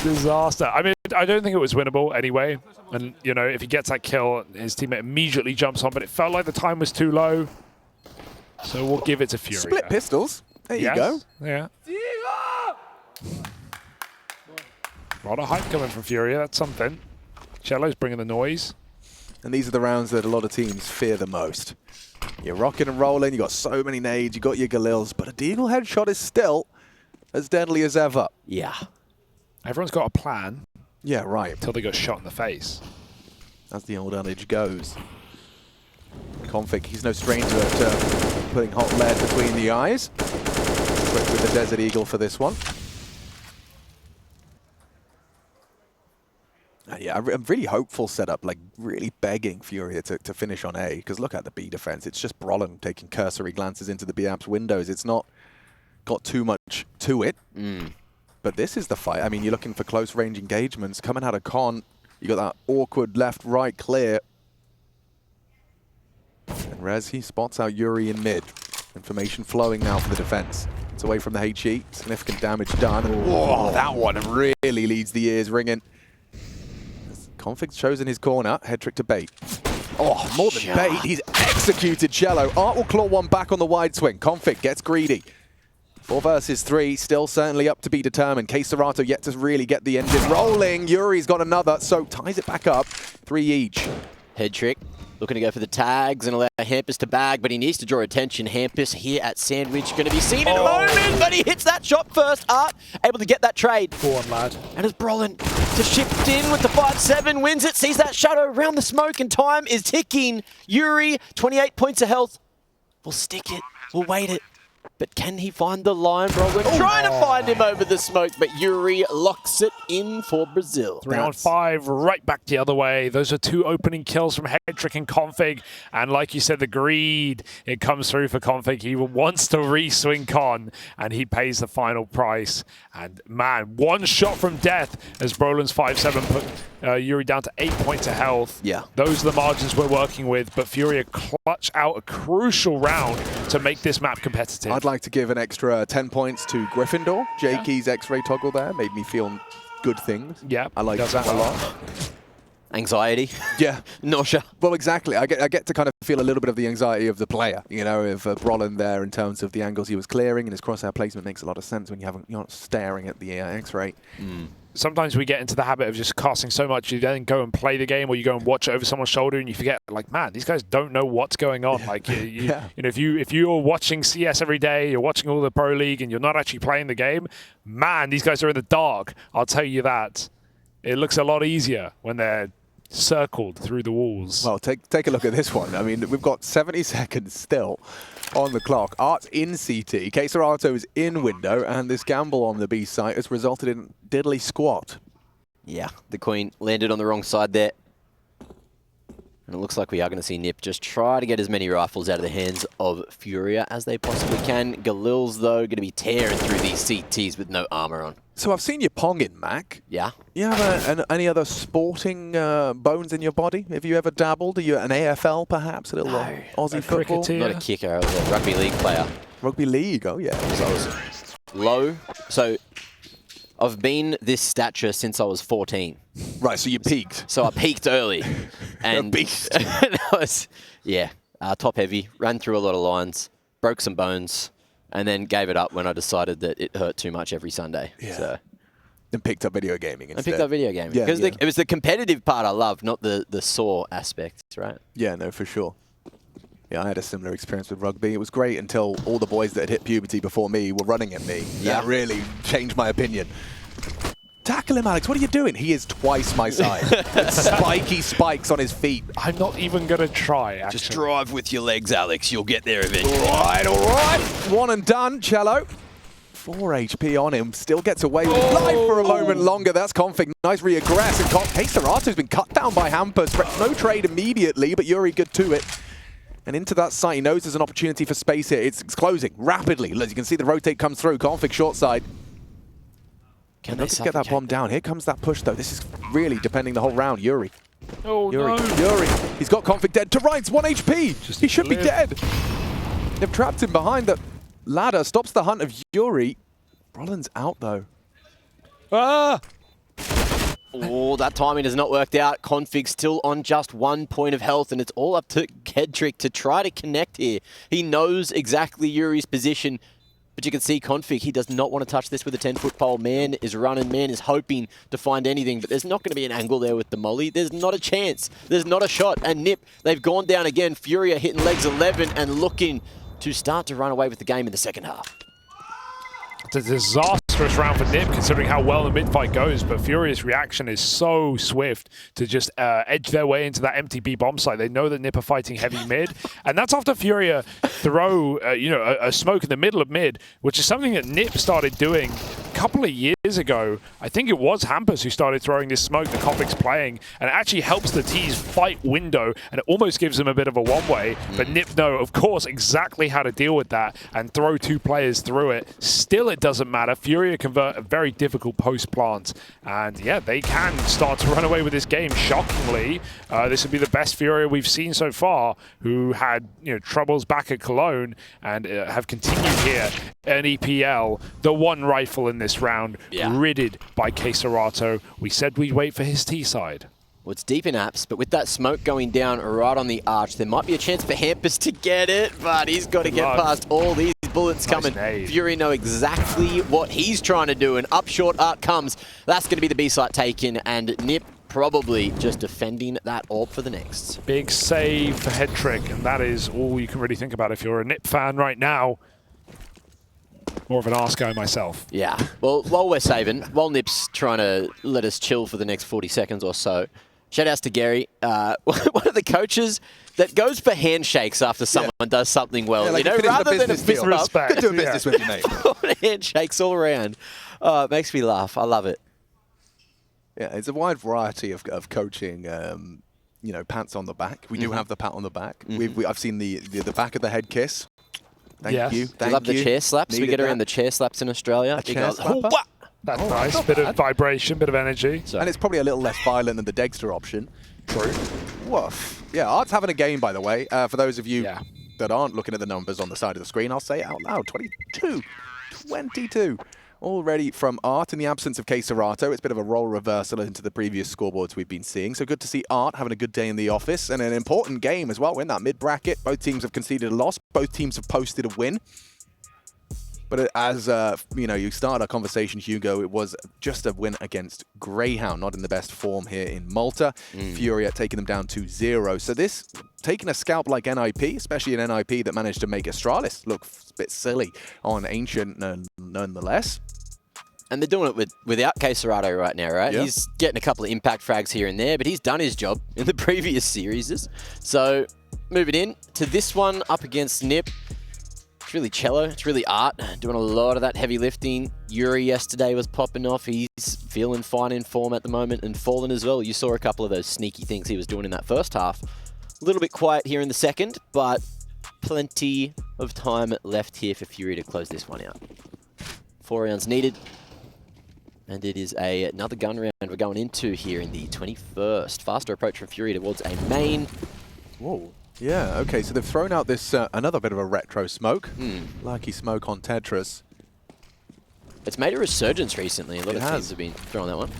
S2: Disaster. I mean, I don't think it was winnable anyway. And, if he gets that kill, his teammate immediately jumps on, but it felt like the time was too low. So we'll give it to FURIA.
S1: Split pistols. There you go.
S2: Yeah. A lot of hype coming from FURIA. That's something. Chelo's bringing the noise.
S1: And these are the rounds that a lot of teams fear the most. You're rocking and rolling, you got so many nades, you got your Galils, but a Deagle headshot is still as deadly as ever.
S3: Yeah.
S2: Everyone's got a plan
S1: Yeah, right.
S2: until they got shot in the face.
S1: As the old adage goes. Config, he's no stranger at putting hot lead between the eyes. Quick with the Desert Eagle for this one. Yeah, I'm really hopeful setup, like really begging FURIA to finish on A, because look at the B defense. It's just Brollan taking cursory glances into the B apps windows. It's not got too much to it. But this is the fight. I mean, you're looking for close range engagements. Coming out of Con, you got that awkward left-right clear. And Rez, he spots out Yuri in mid. Information flowing now for the defense. It's away from the HE. Significant damage done. Whoa, that one really leads the ears ringing. Config's chosen his corner. Hedrick to bait. Oh, more than bait. He's executed chelo. Art will claw one back on the wide swing. Config gets greedy. 4 versus 3, still certainly up to be determined. KSCERATO yet to really get the engine rolling. Yuri's got another, so ties it back up. 3 each.
S3: Head Trick looking to go for the tags and allow Hampus to bag, but he needs to draw attention. Hampus here at Sandwich, going to be seen in a moment, but he hits that shot first. Art able to get that trade.
S2: Go on, lad.
S3: And as Brollan to shift in with the 5-7, wins it, sees that shadow around the smoke, and time is ticking. Yuri, 28 points of health. We'll stick it, we'll wait it. But can he find the line, Brollan? Trying to find him over the smoke, but Yuri locks it in for Brazil.
S2: 3 on 5, right back the other way. Those are 2 opening kills from Hedrick and Config. And like you said, the greed, it comes through for Config. He wants to re-swing Con, and he pays the final price. And man, 1 shot from death as Brollan's 5-7 put Yuri down to 8 points of health.
S3: Yeah.
S2: Those are the margins we're working with, but FURIA clutch out a crucial round to make this map competitive.
S1: I'd like to give an extra 10 points to Gryffindor. Jakey's X-ray toggle there made me feel good things.
S2: Yeah,
S1: I like that a lot.
S3: Anxiety.
S1: Yeah.
S3: Nausea.
S1: Well, exactly. I get to kind of feel a little bit of the anxiety of the player, of Brollan there in terms of the angles he was clearing, and his crosshair placement makes a lot of sense when you're not staring at the X-ray.
S2: Sometimes we get into the habit of just casting so much, you then go and play the game, or you go and watch it over someone's shoulder, and you forget, like, man, these guys don't know what's going on. Like, if you're watching CS every day, you're watching all the Pro League, and you're not actually playing the game, man, these guys are in the dark. I'll tell you that. It looks a lot easier when they're circled through the walls.
S1: Well, take a look at this one. I mean, we've got 70 seconds still on the clock. Art's in CT, KSCERATO is in window, and this gamble on the B site has resulted in diddly squat.
S3: Yeah, the Queen landed on the wrong side there. And it looks like we are going to see NiP just try to get as many rifles out of the hands of FURIA as they possibly can. Galil's, though, going to be tearing through these CTs with no armor on.
S1: So I've seen you ponging, Mac.
S3: Yeah.
S1: You have any other sporting bones in your body? Have you ever dabbled? Are you an AFL, perhaps? A little Aussie football?
S2: cricketer.
S3: Not a kicker, I was a rugby league player.
S1: Rugby league, oh yeah.
S3: So I was low. So I've been this stature since I was 14.
S1: Right, so you peaked.
S3: So I peaked early. And
S1: A beast.
S3: that was, yeah, top heavy, ran through a lot of lines, broke some bones, and then gave it up when I decided that it hurt too much every Sunday.
S1: Yeah.
S3: So
S1: And picked up video gaming
S3: I
S1: instead.
S3: picked up video gaming.
S1: Yeah,
S3: Because
S1: yeah.
S3: it was the competitive part I loved, not the sore aspect, right?
S1: Yeah, no, for sure. Yeah, I had a similar experience with rugby. It was great until all the boys that had hit puberty before me were running at me.
S3: Yeah.
S1: That really changed my opinion. Tackle him, Alex. What are you doing? He is twice my size. Spiky spikes on his feet.
S2: I'm not even going to try, actually.
S3: Just drive with your legs, Alex. You'll get there eventually.
S1: All right. One and done, Chelo. 4 HP on him. Still gets away with life for a moment longer. That's Config. Nice re-aggress. And KSCERATO's been cut down by Hampers. No trade immediately, but Yuri good to it. And into that site, he knows there's an opportunity for space here. It's closing rapidly. As you can see, the rotate comes through. Config short side.
S3: Can
S1: Look to get that bomb down. Here comes that push, though. This is really depending the whole round. Yuri.
S2: Oh,
S1: Yuri.
S2: no.
S1: Yuri. He's got Config dead. To rights, 1 HP.
S2: Just
S1: He should be
S2: live.
S1: dead. They've trapped him behind the ladder. Stops the hunt of Yuri. Brollan's out, though.
S2: Ah!
S3: Oh, that timing has not worked out. Config still on just 1 point of health, and it's all up to Kedrick to try to connect here. He knows exactly Yuri's position, but you can see Config, he does not want to touch this with a 10-foot pole. Man is running, man is hoping to find anything, but there's not going to be an angle there with the molly. There's not a chance. There's not a shot. And NiP, they've gone down again. FURIA hitting legs 11 and looking to start to run away with the game in the second half.
S2: It's a disastrous round for NiP, considering how well the mid-fight goes, but Furia's reaction is so swift to just edge their way into that empty B bomb site. They know that NiP are fighting heavy mid, and that's after FURIA throw a smoke in the middle of mid, which is something that NiP started doing a couple of years ago. I think it was Hampers who started throwing this smoke that Config's playing, and it actually helps the T's fight window, and it almost gives them a bit of a one-way, but NiP know, of course, exactly how to deal with that and throw 2 players through it. Still, it doesn't matter. FURIA convert a very difficult post-plant, and yeah, they can start to run away with this game. Shockingly, this would be the best FURIA we've seen so far, who had troubles back at Cologne and have continued here in EPL. The one rifle in this round, ridded by KSCERATO. We said we'd wait for his T side.
S3: Well, it's deep in apps, but with that smoke going down right on the arch, there might be a chance for Hampers to get it, but he's got to get past all these bullets coming. FURIA know exactly what he's trying to do, and up short Art comes. That's going to be the B-site taken, and NiP probably just defending that AWP for the next.
S2: Big save for Headtrick, and that is all you can really think about if you're a NiP fan right now. More of an arse guy myself.
S3: Yeah, well, while we're saving, while NiP's trying to let us chill for the next 40 seconds or so, shout outs to Gary, one of the coaches that goes for handshakes after someone does something well.
S1: Yeah, like
S3: rather than a
S1: business
S3: fist
S1: deal.
S3: bump,
S2: Respect.
S1: Good doing business with you, mate.
S3: handshakes all around. Oh, it makes me laugh. I love it.
S1: Yeah, it's a wide variety of coaching. Pats on the back. We do have the pat on the back. I've seen the back of the head kiss. Thank you.
S3: I love the chair slaps. We
S1: Needed
S3: get around
S1: that.
S3: the chair slaps in Australia.
S1: A chair slapper?
S2: That's nice. Bit of vibration, bit of energy.
S1: And it's probably a little less violent than the Dexter option.
S2: True.
S1: Woof. Yeah, Art's having a game, by the way. For those of you
S2: Yeah.
S1: that aren't looking at the numbers on the side of the screen, I'll say it out loud. 22 already from Art in the absence of KSCERATO. It's a bit of a role reversal into the previous scoreboards we've been seeing. So good to see Art having a good day in the office, and an important game as well. We're in that mid-bracket. Both teams have conceded a loss. Both teams have posted a win. But as you started our conversation, Hugo, it was just a win against Greyhound, not in the best form here in Malta. FURIA taking them down to 0. So this, taking a scalp like NiP, especially an NiP that managed to make Astralis look a bit silly on Ancient nonetheless.
S3: And they're doing it without KSCERATO right now, right?
S1: Yeah.
S3: He's getting a couple of impact frags here and there, but he's done his job in the previous series. So moving in to this one up against NiP. It's really chelo, it's really art, doing a lot of that heavy lifting. Yuri yesterday was popping off. He's feeling fine in form at the moment, and Fallen as well. You saw a couple of those sneaky things he was doing in that first half. A little bit quiet here in the second, but plenty of time left here for FURIA to close this one out. 4 rounds needed. And it is another gun round we're going into here in the 21st. Faster approach from FURIA towards a main.
S1: Whoa. Yeah, okay, so they've thrown out this another bit of a retro smoke. Likey smoke on Tetris.
S3: It's made a resurgence recently. A lot of
S1: has.
S3: teams have been throwing that one.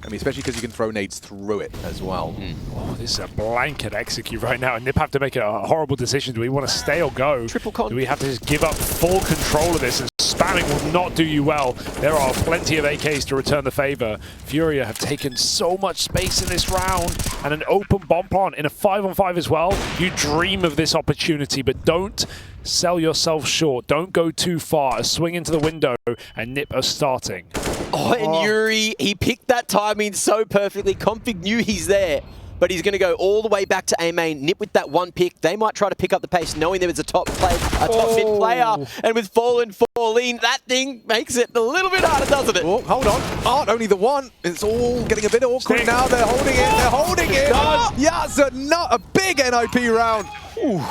S1: I mean, especially because you can throw nades through it as well.
S2: Oh, this is a blanket execute right now. And NiP have to make a horrible decision. Do we want to stay or go?
S3: Triple con.
S2: Do we have to just give up full control of this? And spamming will not do you well. There are plenty of AKs to return the favor. FURIA have taken so much space in this round. And an open bomb plant in a 5-on-5 as well. You dream of this opportunity, but don't sell yourself short. Don't go too far. A swing into the window, and NiP are starting.
S3: Oh, and Yuri, he picked that timing so perfectly. Config knew he's there, but he's going to go all the way back to A main. NiP with that one pick. They might try to pick up the pace, knowing there was a top mid player. And with Fallen falling, that thing makes it a little bit harder, doesn't it?
S1: Oh, hold on. Art, only the one. It's all getting a bit awkward
S2: Sting.
S1: now. They're holding it. They're holding it.
S2: Done.
S1: Yes, a big NiP round. Ooh.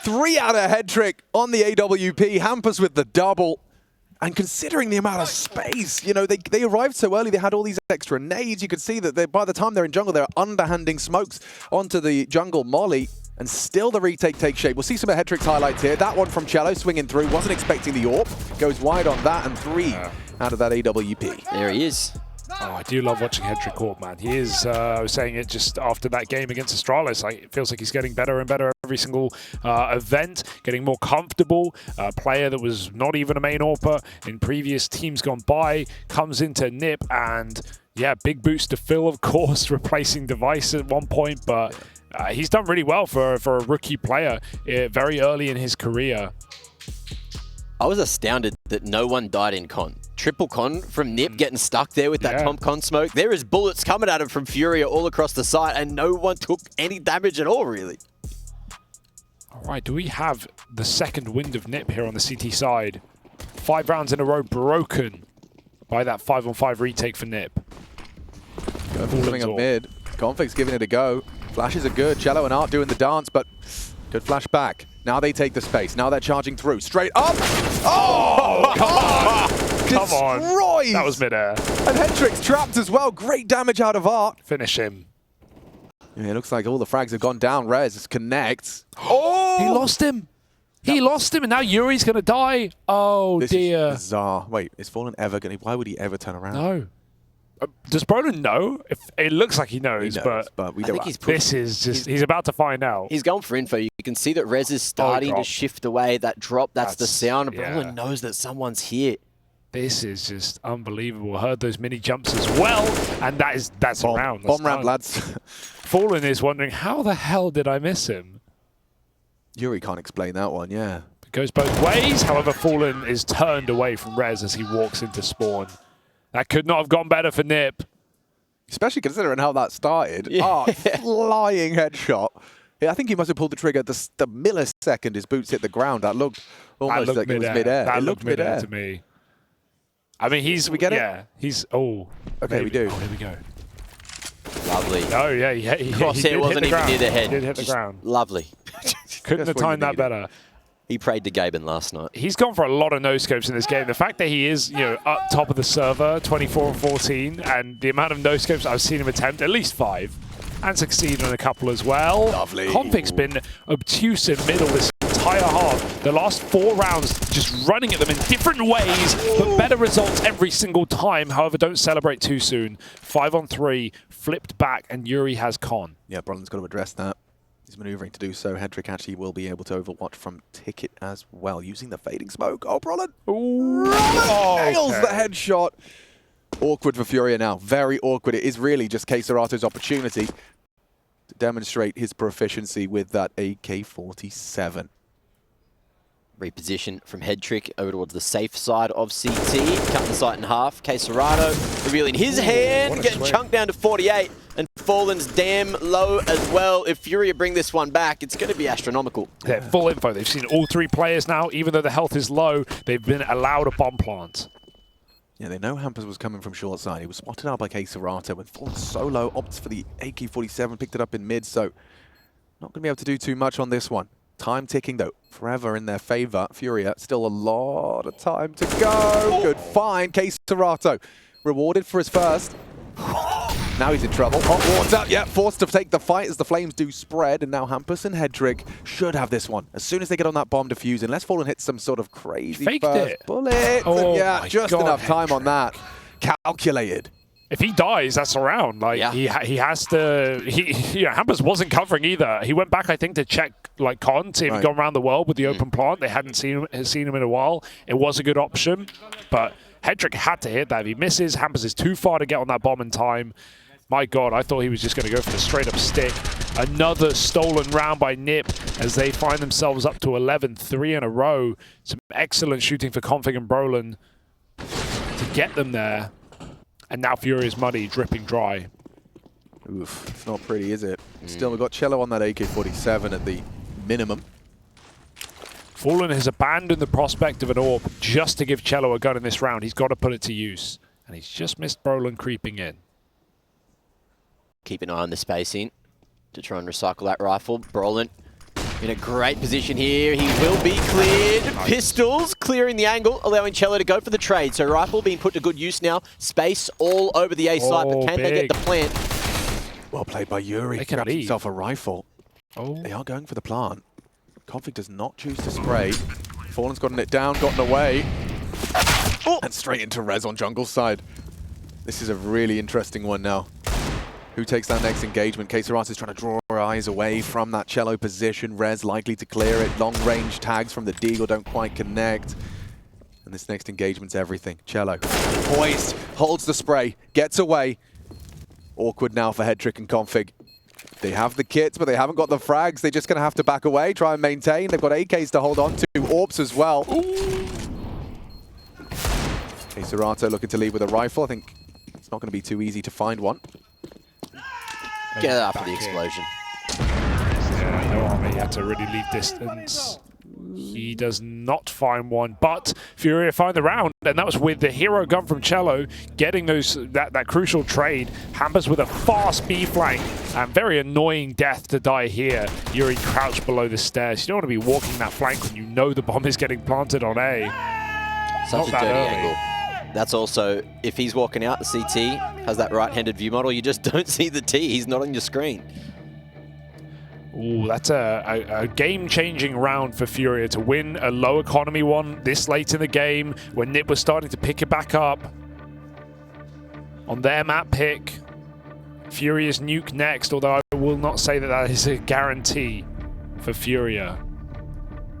S1: 3 out of head trick on the AWP. Hampers with the double. And considering the amount of space, you know, they arrived so early, they had all these extra nades. You could see that by the time they're in jungle, they're underhanding smokes onto the jungle molly. And still the retake takes shape. We'll see some of Headtrick's highlights here. That one from chelo swinging through. Wasn't expecting the AWP. Goes wide on that, and 3 out of that AWP.
S3: There he is.
S2: Oh, I do love watching Headtrick Corp, man. He is, I was saying it just after that game against Astralis, like, it feels like he's getting better and better every single event, getting more comfortable. A player that was not even a main AWPer in previous teams gone by, comes into NiP, and yeah, big boost to Phil, of course, replacing Device at one point, but he's done really well for a rookie player very early in his career.
S3: I was astounded that no one died in con. Triple con from NiP getting stuck there with that Tom con smoke. There is bullets coming at him from FURIA all across the site, and no one took any damage at all, really.
S2: All right, do we have the second wind of NiP here on the CT side? 5 rounds in a row broken by that 5-on-5 retake for NiP.
S1: Coming up mid. Config's giving it a go. Flashes are good. chelo and Art doing the dance, but good flash back. Now they take the space. Now they're charging through. Straight up. Oh,
S2: come on. Come on.
S1: Destroys.
S2: That was midair.
S1: And Headtrick's trapped as well. Great damage out of Art.
S2: Finish him.
S1: Yeah, it looks like all the frags have gone down. Rez connects. Oh!
S2: He lost him. He lost him, and now Yuri's going to die. Oh,
S1: This
S2: dear.
S1: is bizarre. Wait, is Fallen ever going to... Why would he ever turn around?
S2: No. Does Brollan know? If it looks like he knows,
S1: but we
S3: I
S1: don't.
S3: think he's
S2: this is just... He's about to find out.
S3: He's going for info. You can see that Rez is starting to shift away. That drop, that's the sound. Brollan knows that someone's here.
S2: This is just unbelievable. Heard those mini jumps as well, and that's a round. That's
S1: Bomb round,
S2: done.
S1: lads.
S2: Fallen is wondering, how the hell did I miss him?
S1: Yuri can't explain that one, yeah.
S2: It goes both ways. However, Fallen is turned away from Rez as he walks into spawn. That could not have gone better for NiP.
S1: Especially considering how that started.
S3: Yeah.
S1: Oh, flying headshot. Yeah, I think he must have pulled the trigger the millisecond his boots hit the ground. That looked almost like it was midair.
S2: That
S1: it looked midair
S2: to me. I mean, he's...
S1: we get it?
S2: Yeah, he's... Oh.
S1: Okay,
S2: maybe.
S1: we do.
S2: Oh, here we go.
S3: Lovely.
S2: Oh, yeah, he
S3: Crosshair wasn't even near the head.
S2: He did hit the
S3: Just
S2: ground.
S3: Lovely.
S2: Couldn't have
S1: what you
S2: timed that
S1: needed.
S2: better.
S3: He prayed to Gaben last night.
S2: He's gone for a lot of no-scopes in this game. The fact that he is, up top of the server, 24-14, and the amount of no-scopes I've seen him attempt, at least 5, and succeed on a couple as well.
S1: Lovely.
S2: Config's been obtuse in middle this entire half. The last 4 rounds just running at them in different ways, but better results every single time. However, don't celebrate too soon. 5-on-3, flipped back, and Yuri has con.
S1: Yeah, Brollan's got to address that. He's maneuvering to do so. Headtrick actually will be able to overwatch from Ticket as well, using the fading smoke. Oh, Brollan! Nails the headshot. Awkward for FURIA now. Very awkward. It is really just KSCERATO's opportunity to demonstrate his proficiency with that AK-47.
S3: Reposition from head trick over towards the safe side of CT. Cutting the site in half. KSCERATO revealing his hand, getting chunked down to 48. And Fallen's damn low as well. If FURIA bring this one back, it's going to be astronomical.
S2: Yeah, full info. They've seen all three players now. Even though the health is low, they've been allowed a bomb plant.
S1: Yeah, they know Hampers was coming from short side. He was spotted out by KSCERATO and fallen solo, opts for the AK-47, picked it up in mid, so not going to be able to do too much on this one. Time ticking, though, forever in their favor. FURIA, still a lot of time to go. Good find. KSCERATO rewarded for his first. Now he's in trouble. Hot water, yeah, forced to take the fight as the flames do spread, and now Hampus and Hedrick should have this one. As soon as they get on that bomb defuse, unless Fallen hits some sort of crazy
S2: Faked
S1: first
S2: it.
S1: bullet.
S2: Oh
S1: and yeah,
S2: my
S1: just
S2: God,
S1: enough time
S2: Hedrick.
S1: on that. Calculated.
S2: If he dies, that's a round. Like
S3: Yeah.
S2: he has to. Hampers wasn't covering either. He went back, I think, to check like Con, see if he'd gone around the world with the open plant. They hadn't seen him in a while. It was a good option, but Hedrick had to hit that. If he misses, Hampers is too far to get on that bomb in time. My God, I thought he was just going to go for the straight up stick. Another stolen round by NiP as they find themselves up to 11-3 in a row. Some excellent shooting for Config and Brollan to get them there. And now FURIA's money dripping dry.
S1: Oof, it's not pretty, is it? Still, we've got chelo on that AK-47 at the minimum.
S2: Fallen has abandoned the prospect of an AWP just to give chelo a gun in this round. He's got to put it to use. And he's just missed Brollan creeping in.
S3: Keep an eye on the spacing to try and recycle that rifle. Brollan in a great position here. He will be cleared.
S2: Nice.
S3: Pistols clearing the angle, allowing chelo to go for the trade. So rifle being put to good use now. Space all over the A site, but can they get
S2: big.
S3: the plant?
S1: Well played by Yuri.
S2: They can
S1: Grabbed
S2: leave.
S1: himself a rifle.
S2: Oh,
S1: They are going for the plant. Config does not choose to spray. Fallen's gotten it down, gotten away.
S3: Oh.
S1: And straight into Rez on jungle side. This is a really interesting one now. Who takes that next engagement? KSCERATO is trying to draw her eyes away from that chelo position. Rez likely to clear it. Long range tags from the Deagle don't quite connect. And this next engagement's everything. Chelo, poised, holds the spray, gets away. Awkward now for Hedrick and Config. They have the kits, but they haven't got the frags. They're just going to have to back away, try and maintain. They've got AKs to hold on to. AWPs as well. KSCERATO looking to lead with a rifle. I think it's not going to be too easy to find one.
S3: Get it after the explosion.
S2: yeah, no armor. He had to really leave distance. He does not find one, but FURIA find the round, and that was with the hero gun from chelo, getting that crucial trade. Hampers with a fast B flank, and very annoying death to die here. Yuri crouched below the stairs. You don't want to be walking that flank when you know the bomb is getting planted on A.
S3: Such a
S2: that
S3: dirty
S2: early.
S3: angle. That's also, if he's walking out, the CT has that right-handed view model, you just don't see the T. He's not on your screen.
S2: Ooh, that's a game-changing round for FURIA to win a low economy one this late in the game when NiP was starting to pick it back up. On their map pick, FURIA's nuke next, although I will not say that that is a guarantee for FURIA.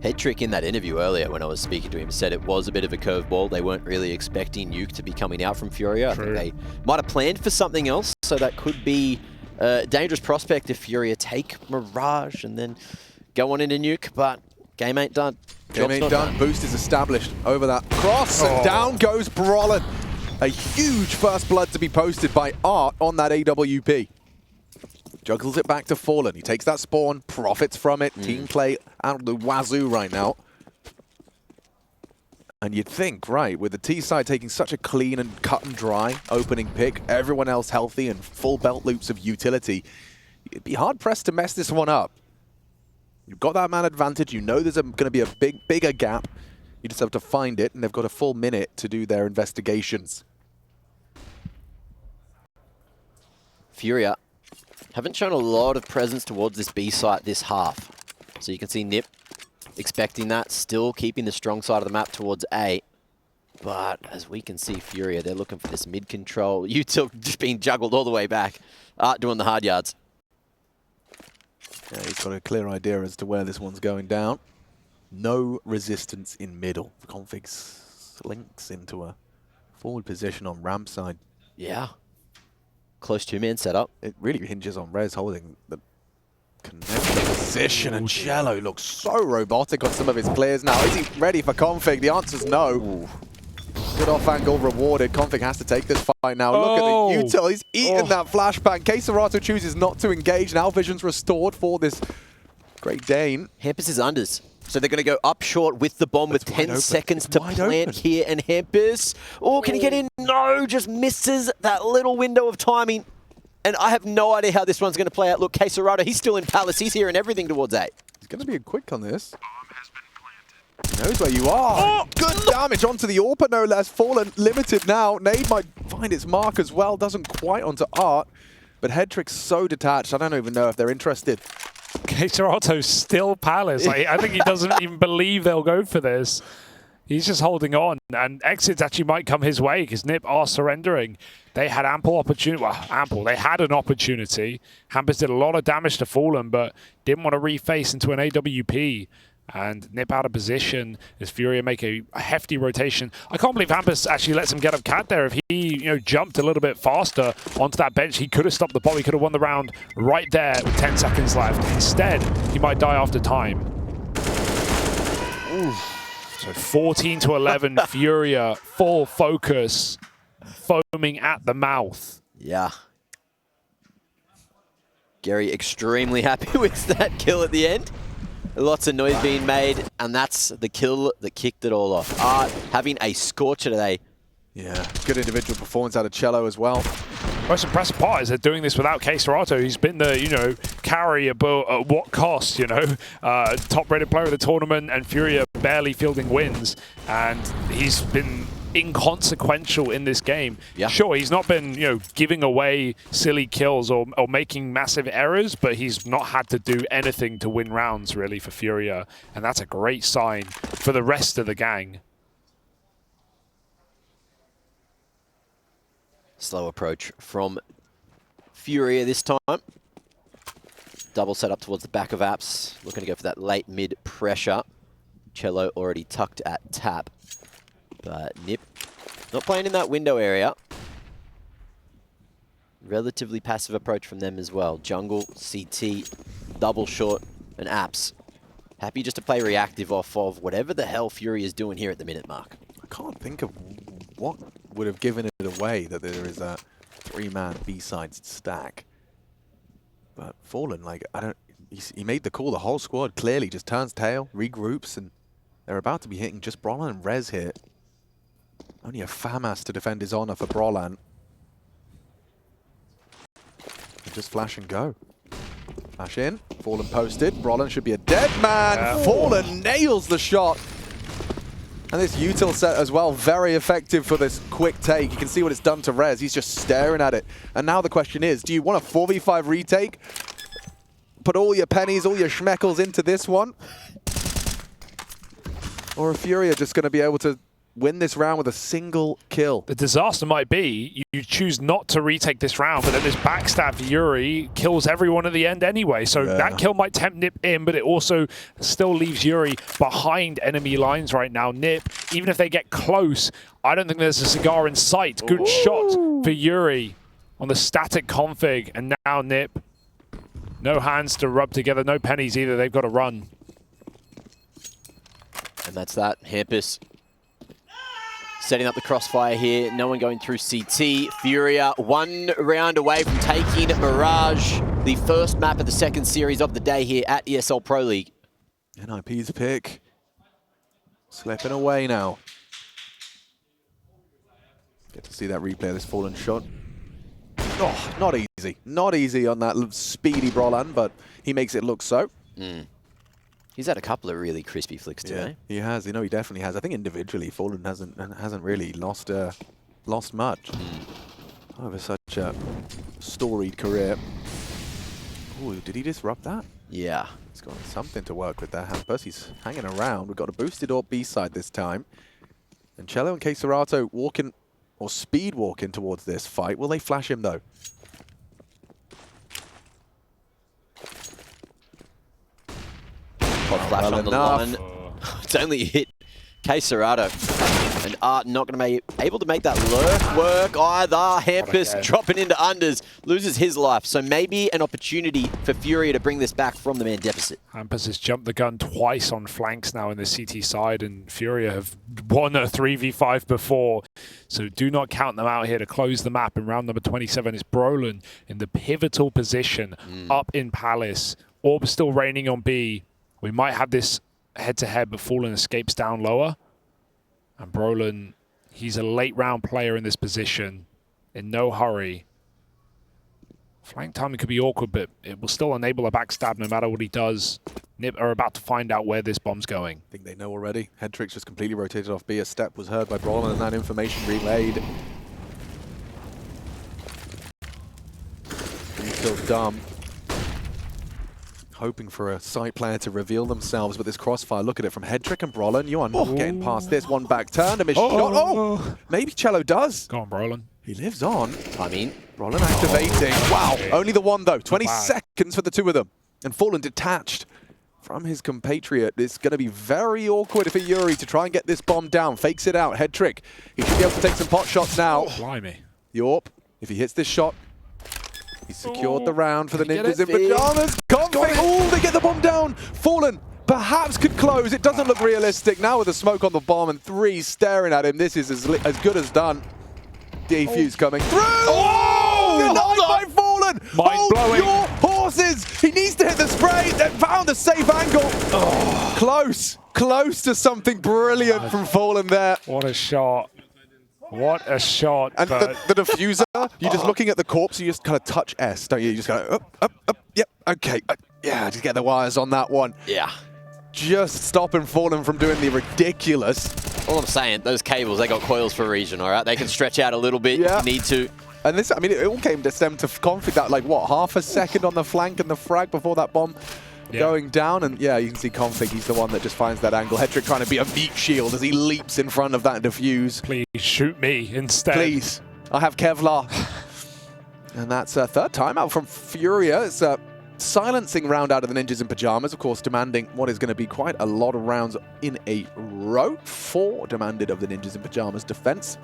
S3: Hedrick in that interview earlier when I was speaking to him said it was a bit of a curveball. They weren't really expecting nuke to be coming out from FURIA.
S2: True.
S3: I think they might have planned for something else, so that could be a dangerous prospect if FURIA take Mirage and then go on into nuke, but game ain't done.
S1: Game
S3: Job's
S1: ain't
S3: not
S1: done. Boost is established over that cross, and down goes Brollan. A huge first blood to be posted by Art on that AWP. Juggles it back to Fallen. He takes that spawn, profits from it. Team play out of the wazoo right now. And you'd think, right, with the T side taking such a clean and cut and dry opening pick, everyone else healthy and full belt loops of utility, it'd be hard pressed to mess this one up. You've got that man advantage. You know there's going to be a bigger gap. You just have to find it, and they've got a full minute to do their investigations.
S3: FURIA haven't shown a lot of presence towards this B site this half. So you can see NiP expecting that, still keeping the strong side of the map towards A. But as we can see, FURIA, they're looking for this mid control. Util just being juggled all the way back. Art doing the hard yards.
S1: Yeah, he's got a clear idea as to where this one's going down. No resistance in middle. Config slinks into a forward position on ramp side.
S3: Yeah. Close two-man setup.
S1: It really hinges on Rez holding the connection. position, and chelo looks so robotic on some of his clears now. Is he ready for config? The answer's no.
S3: Ooh.
S1: Good off angle rewarded. Config has to take this fight now. Look at the util. He's eaten that flashbang. KSCERATO chooses not to engage. Now vision's restored for this Great Dane.
S3: Hampus is unders. So they're going to go up short with the bomb with 10 seconds to plant here. And Hampus, oh, can he get in? No, just misses that little window of timing. And I have no idea how this one's going to play out. Look, KSCERATO, he's still in Palace. He's hearing everything towards A.
S1: He's going to be quick on this. He knows where you are. Oh, good damage onto the AWP, no less. Fallen limited now. Nade might find its mark as well. Doesn't quite onto Art. But Headtrick's so detached, I don't even know if they're interested.
S2: KSCERATO's still Palace. Like, I think he doesn't even believe they'll go for this. He's just holding on. And exits actually might come his way because NiP are surrendering. They had ample opportunity. Well, ample. They had an opportunity. Hampus did a lot of damage to Fallen, but didn't want to reface into an AWP. And NiP out of position as FURIA make a hefty rotation. I can't believe Hampus actually lets him get up cat there. If he, jumped a little bit faster onto that bench, he could have stopped the bomb. He could have won the round right there with 10 seconds left. Instead, he might die after time. Ooh. So 14-11, FURIA, full focus, foaming at the mouth.
S3: Yeah. Gary extremely happy with that kill at the end. Lots of noise being made, and that's the kill that kicked it all off. Art having a scorcher today.
S1: Yeah, good individual performance out of chelo as well.
S2: Most impressive part is they're doing this without KSCERATO. He's been the, carry at what cost, top-rated player of the tournament, and FURIA barely fielding wins. And he's been inconsequential in this game. Yeah. Sure, he's not been, giving away silly kills or making massive errors, but he's not had to do anything to win rounds, really, for FURIA. And that's a great sign for the rest of the gang.
S3: Slow approach from FURIA this time. Double set up towards the back of Apps. Looking to go for that late mid pressure. chelo already tucked at tap. But NiP not playing in that window area. Relatively passive approach from them as well. Jungle, CT, double short, and Apps. Happy just to play reactive off of whatever the hell FURIA is doing here at the minute mark.
S1: I can't think of what would have given it away that there is a three-man B-side stack. But Fallen, he made the call. The whole squad clearly just turns tail, regroups, and they're about to be hitting just Brollan and Rez here. Only a FAMAS to defend his honor for Brollan. Just flash and go. Flash in, Fallen posted. Brollan should be a dead man. Fallen nails the shot. And this util set as well, very effective for this quick take. You can see what it's done to Rez. He's just staring at it. And now the question is, do you want a 4v5 retake? Put all your pennies, all your schmeckles into this one? Or are FURIA just going to be able to win this round with a single kill?
S2: The disaster might be you choose not to retake this round, but then this backstab Yuri kills everyone at the end anyway. So that kill might tempt NiP in, but it also still leaves Yuri behind enemy lines right now. NiP, even if they get close, I don't think there's a cigar in sight. Good shot for Yuri on the static config. And now NiP, no hands to rub together, no pennies either. They've got to run.
S3: And that's that. Hampus setting up the crossfire here. No one going through CT. FURIA 1 round away from taking Mirage, the first map of the second series of the day here at ESL Pro League.
S1: NiP's pick. Slipping away now. Get to see that replay of this Fallen shot. Oh, not easy. Not easy on that speedy Brollan, but he makes it look so.
S3: He's had a couple of really crispy flicks today.
S1: He has. He definitely has. I think individually, Fallen hasn't really lost much over such a storied career. Oh, did he disrupt that?
S3: Yeah.
S1: He's got something to work with there. Hampus, he's hanging around. We've got a boosted AWP B side this time, and chelo and KSCERATO walking or speed walking towards this fight. Will they flash him though?
S3: Flash on the line. It's only hit KSCERATO. And Art not going to be able to make that lurk work either. Hampus dropping into unders, loses his life. So maybe an opportunity for FURIA to bring this back from the man deficit.
S2: Hampus has jumped the gun twice on flanks now in the CT side, and FURIA have won a 3v5 before. So do not count them out here to close the map. In round number 27 is Brollan in the pivotal position up in Palace. Orb still raining on B. We might have this head-to-head, but Fallen escapes down lower. And Brollan, he's a late-round player in this position, in no hurry. Flank timing could be awkward, but it will still enable a backstab no matter what he does. NiP are about to find out where this bomb's going.
S1: I think they know already. Headtrick's just completely rotated off B. A step was heard by Brollan and that information relayed. Still dumb. Hoping for a side player to reveal themselves with this crossfire. Look at it from Headtrick and Brollan. You are not getting past this. One back turn, a missed shot. Oh, maybe Chelo does.
S2: Go on, Brollan.
S1: He lives on.
S3: I mean,
S1: Brollan activating. Wow, only the one though. 20 seconds for the two of them. And Fallen detached from his compatriot. It's going to be very awkward for Yuri to try and get this bomb down. Fakes it out. Headtrick. He should be able to take some pot shots now.
S2: Blimey.
S1: Yorp, if he hits this shot, he's secured the round for the Ninjas in pajamas. Oh, they get the bomb down. Fallen perhaps could close. It doesn't look realistic. Now with the smoke on the bomb and 3 staring at him, this is as good as done. Defuse coming through. Oh, denied by Fallen.
S2: Mind blowing.
S1: Your horses. He needs to hit the spray. They found a safe angle. Oh, close to something brilliant from Fallen there.
S2: What a shot. What a shot.
S1: And the diffuser, you're just looking at the corpse, you just kind of touch S, don't you? You just go up, yep, okay. Yeah, just get the wires on that one.
S3: Yeah.
S1: Just stopping Fallen from doing the ridiculous.
S3: All I'm saying, those cables, they got coils for a reason, all right? They can stretch out a little bit if you need to.
S1: And this, I mean, it all came to stem to config that, like, what, half a second on the flank and the frag before that bomb going down. And yeah, you can see config, he's the one that just finds that angle. Headtrick trying to be a meat shield as he leaps in front of that diffuse.
S2: Please shoot me instead.
S1: Please, I have Kevlar. And that's a third timeout from FURIA. It's a silencing round out of the Ninjas in pajamas, of course, demanding what is going to be quite a lot of rounds in a row. 4 demanded of the Ninjas in pajamas defense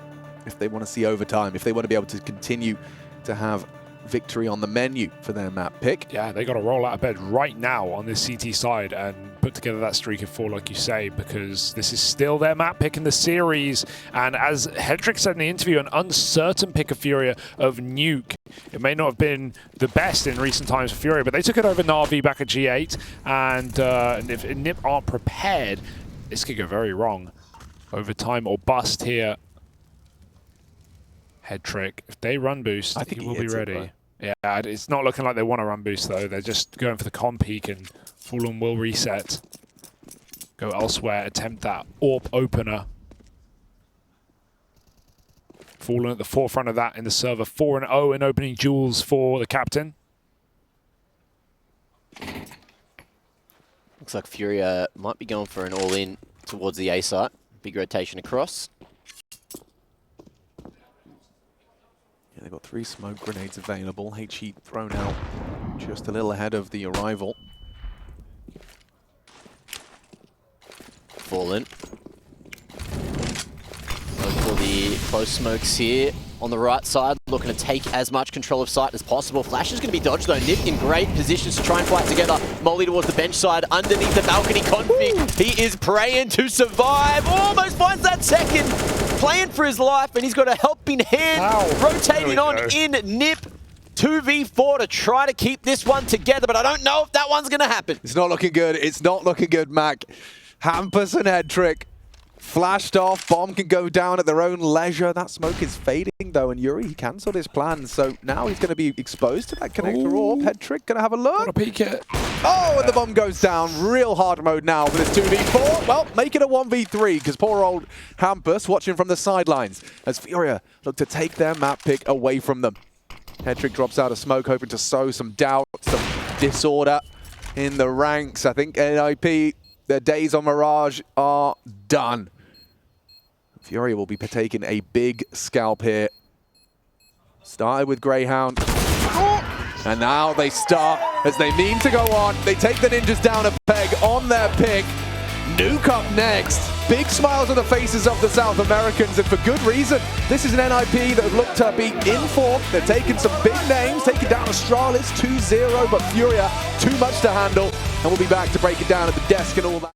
S1: if they want to see overtime, if they want to be able to continue to have victory on the menu for their map pick.
S2: Yeah, they got to roll out of bed right now on this CT side and put together that streak of 4, like you say, because this is still their map pick in the series. And as Headtrick said in the interview, an uncertain pick of FURIA of Nuke. It may not have been the best in recent times for FURIA, but they took it over Na'Vi back at G8. And if NiP aren't prepared, this could go very wrong. Overtime or bust here. Headtrick, if they run boost,
S1: I think
S2: he will be ready. Yeah, it's not looking like they want to run boost though. They're just going for the con peak, and Fallen will reset. Go elsewhere, attempt that AWP opener. Fallen at the forefront of that in the server. 4-0 in opening duels for the captain.
S3: Looks like FURIA might be going for an all-in towards the A site. Big rotation across.
S1: They've got 3 smoke grenades available. H-Heat thrown out just a little ahead of the arrival.
S3: Fallen. Look for the close smokes here on the right side. Looking to take as much control of sight as possible. Flash is going to be dodged though. NiP in great positions to try and fight together. Molly towards the bench side. Underneath the balcony config. He is praying to survive. Almost finds that second. Playing for his life, and he's got a helping hand rotating on in NiP. 2v4 to try to keep this one together, but I don't know if that one's going to happen.
S1: It's not looking good. It's not looking good, Mac. Hampus and Headtrick flashed off. Bomb can go down at their own leisure. That smoke is fading, though, and Yuri, he cancelled his plans, so now he's going to be exposed to that connector orb. Headtrick going to have a look.
S2: Got a peek it.
S1: Oh, and the bomb goes down. Real hard mode now for this 2v4. Well, make it a 1v3, because poor old Hampus watching from the sidelines as FURIA look to take their map pick away from them. Headtrick drops out of smoke, hoping to sow some doubt, some disorder in the ranks. I think NiP, their days on Mirage are done. FURIA will be taking a big scalp here. Started with Greyhound. And now they start as they mean to go on. They take the Ninjas down a peg on their pick. Nuke up next. Big smiles on the faces of the South Americans, and for good reason. This is an NiP that have looked to be in form. They're taking some big names, taking down Astralis 2-0, but FURIA too much to handle. And we'll be back to break it down at the desk and all that.